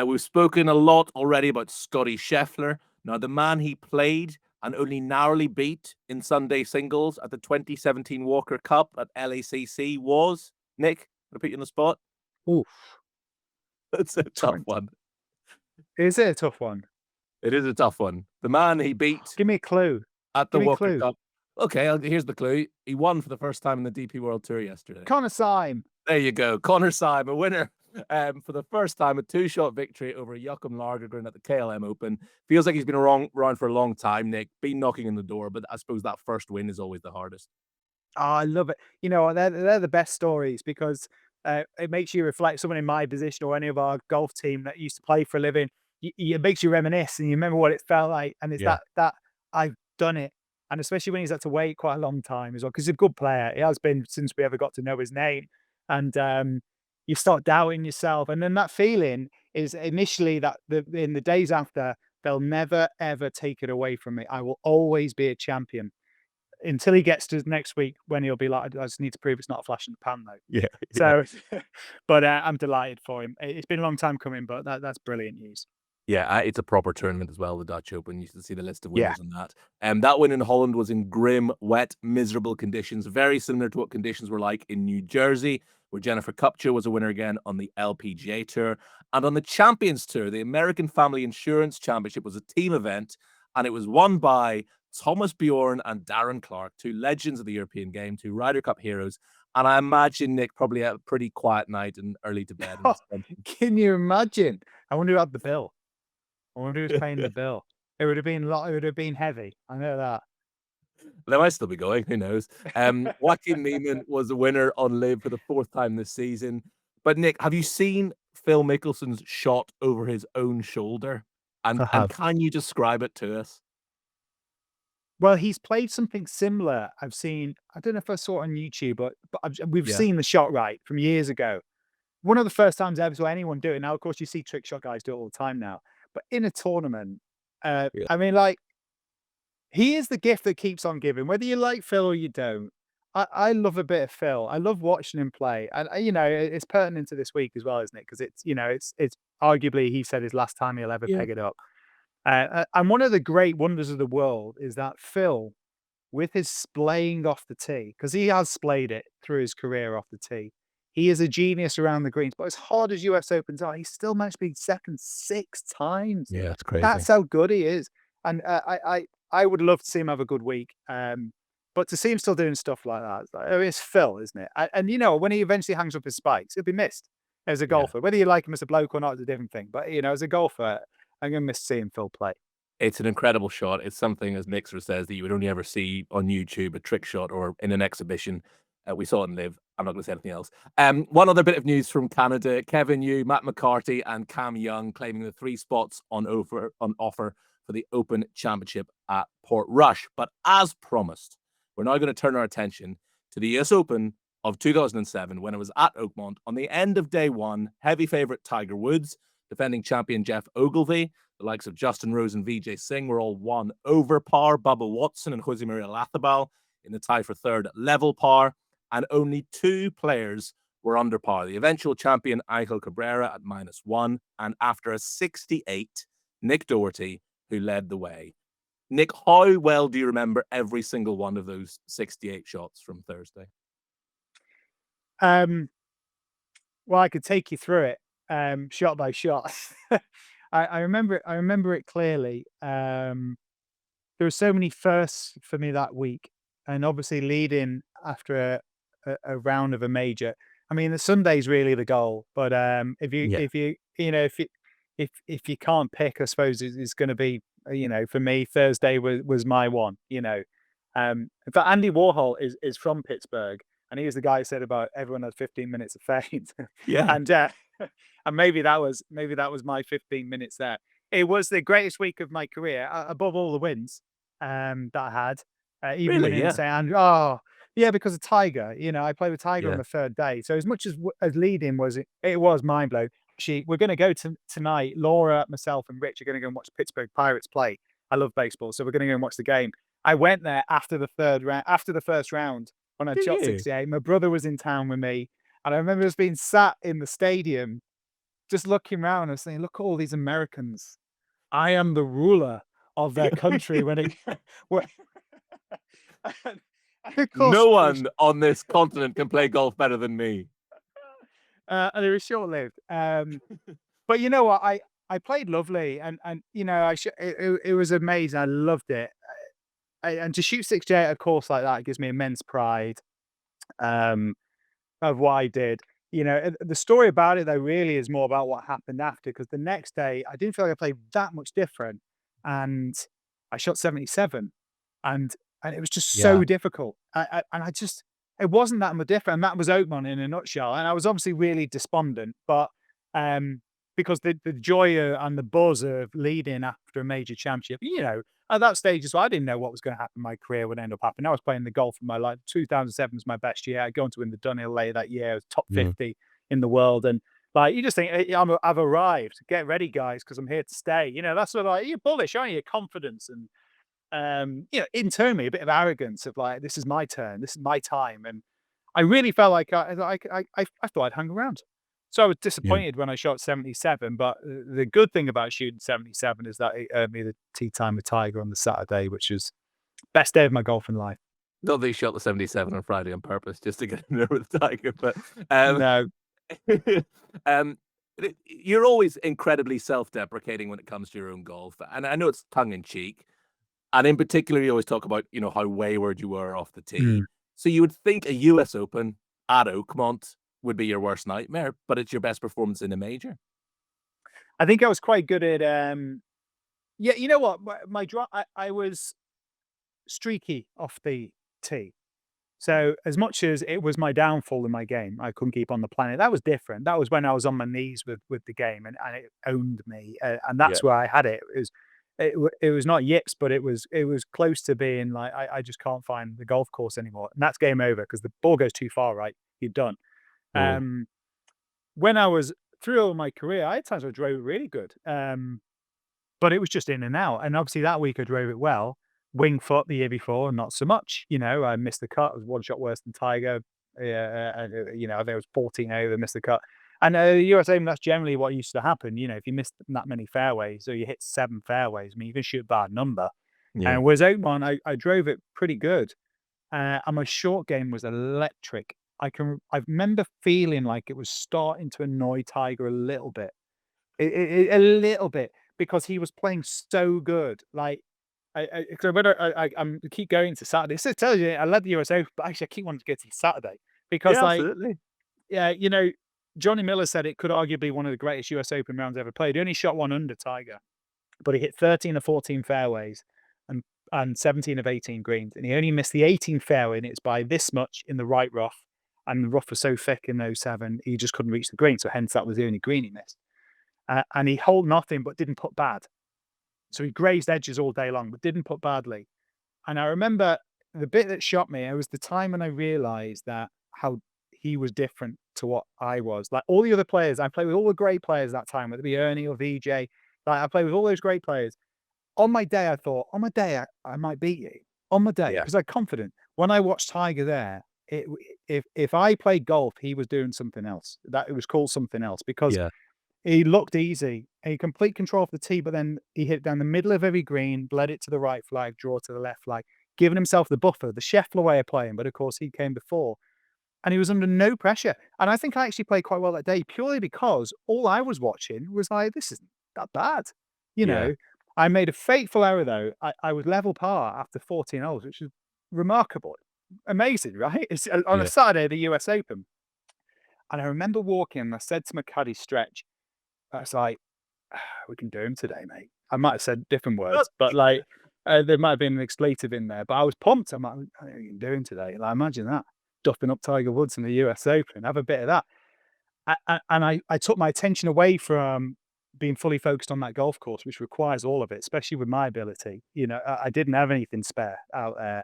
We've spoken a lot already about Scottie Scheffler. Now, the man he played and only narrowly beat in Sunday singles at the 2017 Walker Cup at LACC was, Nick, I'll put you on the spot. Oof. That's a tough one. Is it a tough one? It is a tough one. The man he beat Give me a clue. at the Give me a Walker clue. Cup. Okay, here's the clue. He won for the first time in the DP World Tour yesterday. Connor Syme. There you go. Connor Syme, a winner for the first time, a two-shot victory over Joachim Lagergren at the KLM Open. Feels like he's been around for a long time, Nick. Been knocking on the door, but I suppose that first win is always the hardest. Oh, I love it. They're the best stories, because it makes you reflect. Someone in my position or any of our golf team that used to play for a living, it makes you reminisce and you remember what it felt like. And it's that I've done it. And especially when he's had to wait quite a long time as well, because he's a good player. He has been since we ever got to know his name. And you start doubting yourself. And then that feeling is initially that in the days after, they'll never, ever take it away from me. I will always be a champion until he gets to next week, when he'll be like, I just need to prove it's not a flash in the pan, though. Yeah. So, but I'm delighted for him. It's been a long time coming, but that's brilliant news. Yeah, it's a proper tournament as well, the Dutch Open. You can see the list of winners on that. That win in Holland was in grim, wet, miserable conditions, very similar to what conditions were like in New Jersey, where Jennifer Kupcho was a winner again on the LPGA Tour. And on the Champions Tour, the American Family Insurance Championship was a team event, and it was won by Thomas Bjorn and Darren Clark, two legends of the European game, two Ryder Cup heroes. And I imagine, Nick, probably a pretty quiet night and early to bed. Can you imagine? I wonder who had the bill. I wonder who's paying the bill. It would have been heavy. I know that. They might still be going. Who knows? Joaquin Niemann was the winner on Live for the fourth time this season. But Nick, have you seen Phil Mickelson's shot over his own shoulder? And can you describe it to us? Well, he's played something similar. I don't know if I saw it on YouTube, but we've seen the shot right from years ago. One of the first times I ever saw anyone do it. Now, of course, you see trick shot guys do it all the time now. But in a tournament, I mean, like, he is the gift that keeps on giving, whether you like Phil or you don't. I love a bit of Phil. I love watching him play. And, it's pertinent to this week as well, isn't it? Because it's arguably, he said, his last time he'll ever peg it up. And one of the great wonders of the world is that Phil, with his splaying off the tee, because he has splayed it through his career off the tee, he is a genius around the greens. But as hard as US Opens are, he still managed to be second 6 times. Yeah, that's crazy. That's how good he is. And I would love to see him have a good week. But to see him still doing stuff like that, it's Phil, isn't it? And when he eventually hangs up his spikes, he'll be missed as a golfer. Whether you like him as a bloke or not is a different thing. But, as a golfer, I'm going to miss seeing Phil play. It's an incredible shot. It's something, as Mixer says, that you would only ever see on YouTube, a trick shot or in an exhibition. We saw it in Live. I'm not going to say anything else. One other bit of news from Canada. Kevin Yu, Matt McCarthy and Cam Young claiming the 3 spots on offer for the Open Championship at Portrush. But as promised, we're now going to turn our attention to the US Open of 2007 when it was at Oakmont. On the end of day 1, heavy favourite Tiger Woods Defending champion Jeff Ogilvy, the likes of Justin Rose and Vijay Singh were all 1 over par. Bubba Watson and Jose Maria Lazabal in the tie for third at level par. And only 2 players were under par. The eventual champion, Eichel Cabrera, at -1. And after a 68, Nick Dougherty, who led the way. Nick, how well do you remember every single one of those 68 shots from Thursday? Well, I could take you through it, shot by shot. I remember it clearly. There were so many firsts for me that week, and obviously leading after a round of a major. I mean, the Sunday's really the goal, but if you can't pick, I suppose it's going to be, for me, Thursday was my one. In fact, Andy Warhol is from Pittsburgh, and he was the guy who said about everyone had 15 minutes of fame. Yeah. And maybe that was my 15 minutes there. It was the greatest week of my career, above all the wins that I had. Even Really? winning Yeah. St. Andrews. Yeah, because of Tiger. I played with Tiger Yeah. on the third day. So as much as leading was, it was mind blowing. Actually, we're going to go tonight. Laura, myself, and Rich are going to go and watch Pittsburgh Pirates play. I love baseball, so we're going to go and watch the game. I went there after the first round when I Did shot you? 68. My brother was in town with me, and I remember just being sat in the stadium, just looking around and saying, "Look at all these Americans. I am the ruler of their country." When it, and of course, No one on this continent can play golf better than me. and it was short lived. But you know what? I played lovely, and it was amazing. I loved it. And to shoot 68 at a course like that gives me immense pride of what I did. The story about it, though, really is more about what happened after, because the next day I didn't feel like I played that much different, and I shot 77, and it was just so difficult. It wasn't that much different, and that was Oakmont in a nutshell. And I was obviously really despondent, but because the joy and the buzz of leading after a major championship, at that stage as well, I didn't know what was going to happen. My career would end up happening. I was playing the golf of my life. 2007 was my best year. I'd gone to win the Dunhill later that year. I was top 50 in the world. And you just think, I've arrived. Get ready, guys, because I'm here to stay. That's sort of you're bullish, aren't you? Confidence and, internally a bit of arrogance of this is my turn. This is my time. And I really felt like I thought I'd hang around. So I was disappointed when I shot 77, but the good thing about shooting 77 is that it earned me the tee time with Tiger on the Saturday, which was best day of my golfing life. Not that he shot the 77 on Friday on purpose just to get in there with Tiger, but No. You're always incredibly self-deprecating when it comes to your own golf, and I know it's tongue-in-cheek, and in particular, you always talk about how wayward you were off the tee. So you would think a US Open at Oakmont would be your worst nightmare, but it's your best performance in a major. I think I was quite good at you know what? My draw, I was streaky off the tee. So as much as it was my downfall in my game, I couldn't keep on the planet. That was different. That was when I was on my knees with the game, and it owned me. And that's where I had it. It was not yips, but it was close to being like I just can't find the golf course anymore, and that's game over because the ball goes too far. Right, you're done. When I was through all my career, I had times where I drove it really good, but it was just in and out. And obviously that week I drove it well. Wing foot the year before, not so much. I missed the cut. I was one shot worse than Tiger. I think it was 14 over, missed the cut. And the US Open, that's generally what used to happen. If you missed that many fairways, or you hit 7 fairways, I mean, you can shoot a bad number. And whereas Oakmont, I drove it pretty good, and my short game was electric. I remember feeling like it was starting to annoy Tiger a little bit, a little bit, because he was playing so good. I keep going to Saturday. So it tells you I led the US Open, but actually I keep wanting to go to Saturday because, absolutely. Johnny Miller said it could arguably be one of the greatest US Open rounds ever played. He only shot 1 under Tiger, but he hit 13 of 14 fairways and 17 of 18 greens, and he only missed the 18th fairway, and it's by this much in the right rough, and the rough was so thick in those 7, he just couldn't reach the green, so hence that was the only green he missed. And he holed nothing, but didn't put bad. So he grazed edges all day long, but didn't put badly. And I remember the bit that shot me, it was the time when I realized that how he was different to what I was. Like all the other players, I played with all the great players that time, whether it be Ernie or VJ. Like I played with all those great players. On my day, I thought, on my day, I might beat you. On my day, Yeah. because I'm confident. When I watched Tiger there, if I played golf, he was doing something else. That it was called something else because Yeah. he looked easy. He complete control of the tee, but then he hit down the middle of every green, bled it to the right flag, draw to the left flag, giving himself the buffer, the Scheffler way of playing. But of course, he came before. And he was under no pressure. And I think I actually played quite well that day purely because all I was watching was like, this isn't that bad. You Yeah. know, I made a fateful error though. I was level par after 14 holes, which is remarkable. Amazing, right? It's on Yeah. a Saturday, the US Open. And I remember walking and I said to my caddy, Stretch, I was like, we can do him today, mate. I might have said different words, but like there might have been an expletive in there. But I was pumped. I'm like, I think we can do him today. Like, imagine that. Duffing up Tiger Woods in the US Open, have a bit of that. And I took my attention away from being fully focused on that golf course, which requires all of it, especially with my ability. You know, I didn't have anything spare out there.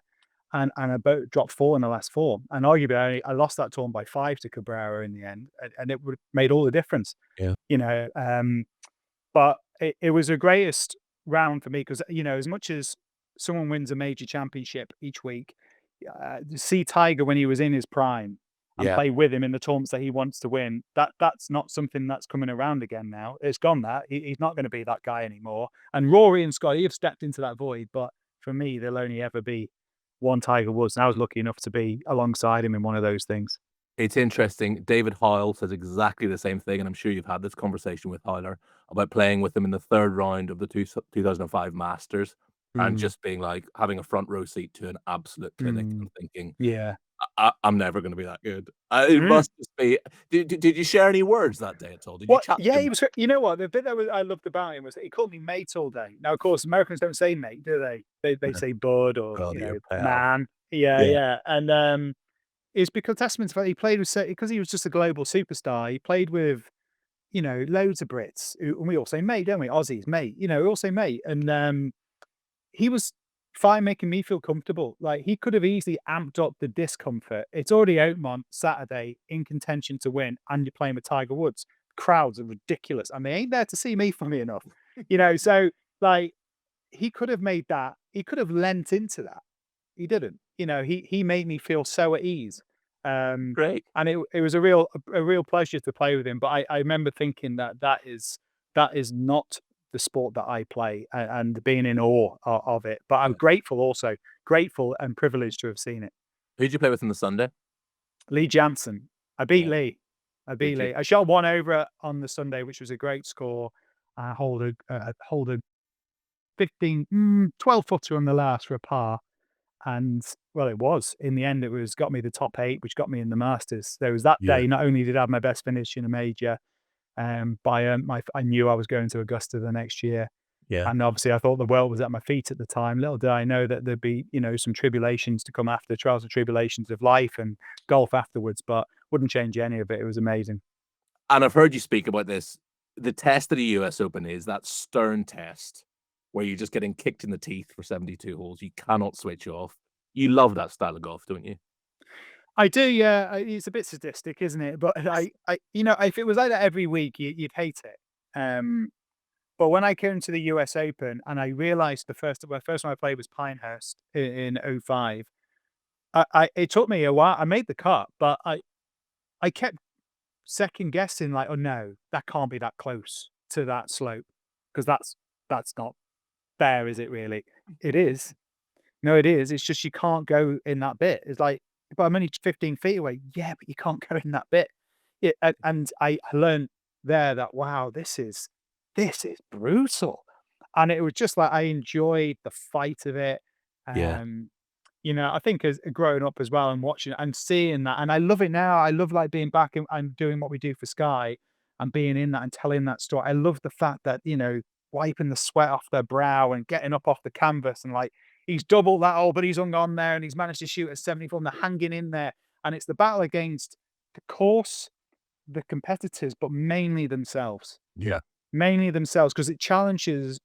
And I dropped 4 in the last 4. And arguably, I lost that tournament by 5 to Cabrera in the end. And it would have made all the difference. Yeah. You know, but it was the greatest round for me because, you know, as much as someone wins a major championship each week, to see Tiger when he was in his prime and Yeah. play with him in the tournaments that he wants to win, that's not something that's coming around again now. It's gone that. He's not going to be that guy anymore. And Rory and Scottie have stepped into that void, but for me, there'll only ever be one Tiger Woods. And I was lucky enough to be alongside him in one of those things. It's interesting. David Hoyle says exactly the same thing, and I'm sure you've had this conversation with Hyler about playing with him in the 3rd round of the 2005 Masters and just being like having a front row seat to an absolute clinic and thinking, Yeah. I'm never going to be that good. It must just be. Did you share any words that day at all? Did you What? chat to Yeah, him? he was. You know what? The bit that I loved about him was that he called me mate all day. Now, of course, Americans don't say mate, do they? They No. say bud or Brother, you know, your pal. man. Yeah, Yeah. yeah. And it's because testament to the fact he played with because he was just a global superstar. He played with you know loads of Brits. And we all say mate, don't we? Aussies, mate. You know, we all say mate. And he was fine making me feel comfortable. Like he could have easily amped up the discomfort. It's already Oakmont Saturday in contention to win, and you're playing with Tiger Woods. Crowds are ridiculous, and they ain't there to see me. Funny enough, you know. So like, he could have made that. He could have lent into that. He didn't. You know, he made me feel so at ease. Great. And it was a real pleasure to play with him. But I remember thinking that is not the sport that I play and being in awe of it. But I'm grateful and privileged to have seen it. Who did you play with on the Sunday? Lee Jansen. I beat Yeah. Lee. I beat Did you? Lee. I shot 1 over on the Sunday, which was a great score. I hold a 12 footer on the last for a par. And well, it was in the end. It was got me the top 8, which got me in the Masters. There was that Yeah. day. Not only did I have my best finish in a major, but I knew I was going to Augusta the next year. Yeah. And obviously, I thought the world was at my feet at the time. Little did I know that there'd be, you know, some tribulations to come after, trials and tribulations of life and golf afterwards. But wouldn't change any of it. It was amazing. And I've heard you speak about this. The test of the US Open is that stern test where you're just getting kicked in the teeth for 72 holes. You cannot switch off. You love that style of golf, don't you? I do, yeah. It's a bit sadistic, isn't it? But you know, if it was like that every week, you'd hate it. But when I came to the US Open and I realized the first time I played was Pinehurst in 05, it took me a while. I made the cut, but I kept second guessing, like, oh no, that can't be that close to that slope because that's not fair, is it really? It is. No, it is. It's just you can't go in that bit. It's like, but I'm only 15 feet away. Yeah, but you can't go in that bit. Yeah, and I learned there that wow, this is brutal, and it was just like I enjoyed the fight of it. Yeah. You know, I think as growing up as well and watching it and seeing that, and I love it now. I love like being back and doing what we do for Sky and being in that and telling that story. I love the fact that you know, wiping the sweat off their brow and getting up off the canvas and like. He's doubled that hole, but he's hung on there and he's managed to shoot at 74 and they're hanging in there. And it's the battle against the course, the competitors, but mainly themselves. Yeah. Mainly themselves, because it challenges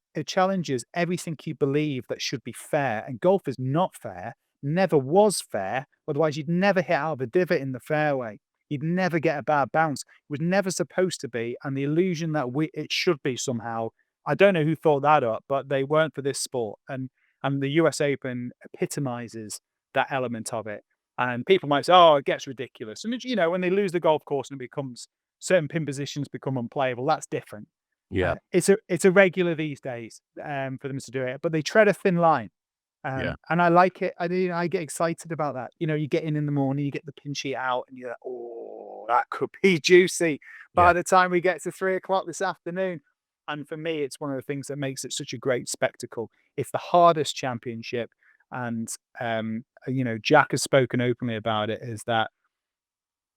everything you believe that should be fair. And golf is not fair, never was fair. Otherwise, you'd never hit out of a divot in the fairway. you'd never get a bad bounce. It was never supposed to be, and the illusion that it should be somehow. I don't know who thought that up, but they weren't for this sport, and the US Open epitomizes that element of it. And people might say, "Oh, it gets ridiculous," and when they lose the golf course and it becomes certain pin positions become unplayable, that's different. Yeah. It's a regular these days for them to do it, but they tread a thin line. And I like it. I get excited about that. You get in the morning, you get the pin sheet out, and you're like, "Oh, that could be juicy." By the time we get to 3:00 this afternoon, and for me, it's one of the things that makes it such a great spectacle. It's the hardest championship, and Jack has spoken openly about it. Is that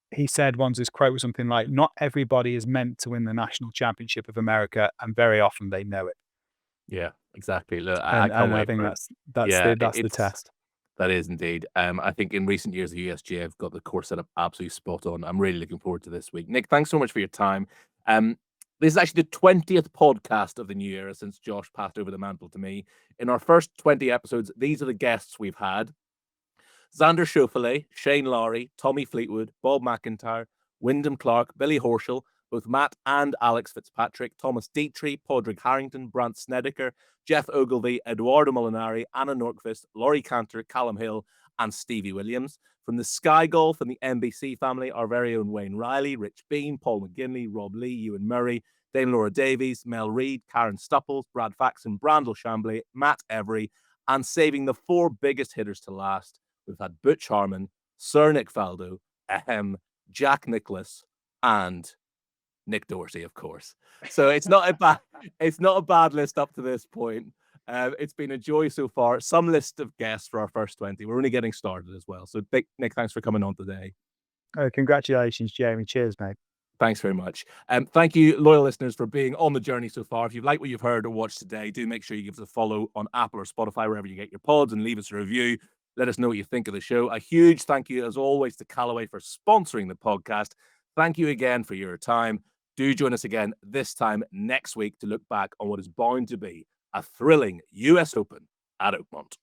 he said once, his quote was something like, "Not everybody is meant to win the national championship of America, and very often they know it." Yeah, exactly. Look, And can't I wait think for it. that's the test. That is indeed. I think in recent years, the USGA have got the course set up absolutely spot on. I'm really looking forward to this week. Nick, thanks so much for your time. This is actually the 20th podcast of the new era since Josh passed over the mantle to me. In our first 20 episodes, these are the guests we've had: Xander Schauffele, Shane Lowry, Tommy Fleetwood, Bob McIntyre, Wyndham Clark, Billy Horschel, both Matt and Alex Fitzpatrick, Thomas Dietrich, Padraig Harrington, Brant Snedeker, Jeff Ogilvy, Eduardo Molinari, Anna Nordqvist, Laurie Cantor, Callum Hill, and Stevie Williams. From the Sky Golf and the NBC family, our very own Wayne Riley, Rich Beam, Paul McGinley, Rob Lee, Ewan Murray, Dame Laura Davies, Mel Reid, Karen Stupples, Brad Faxon, Brandel Chambly, Matt Every, and saving the 4 biggest hitters to last, we've had Butch Harmon, Sir Nick Faldo, Jack Nicklaus, and Nick Dougherty, of course. So it's not a bad list up to this point. It's been a joy so far. Some list of guests for our first 20. We're only getting started as well. So Nick, thanks for coming on today. Congratulations, Jamie. Cheers, mate. Thanks very much. Thank you, loyal listeners, for being on the journey so far. If you've liked what you've heard or watched today, do make sure you give us a follow on Apple or Spotify, wherever you get your pods, and leave us a review. Let us know what you think of the show. A huge thank you, as always, to Callaway for sponsoring the podcast. Thank you again for your time. Do join us again this time next week to look back on what is bound to be a thrilling US Open at Oakmont.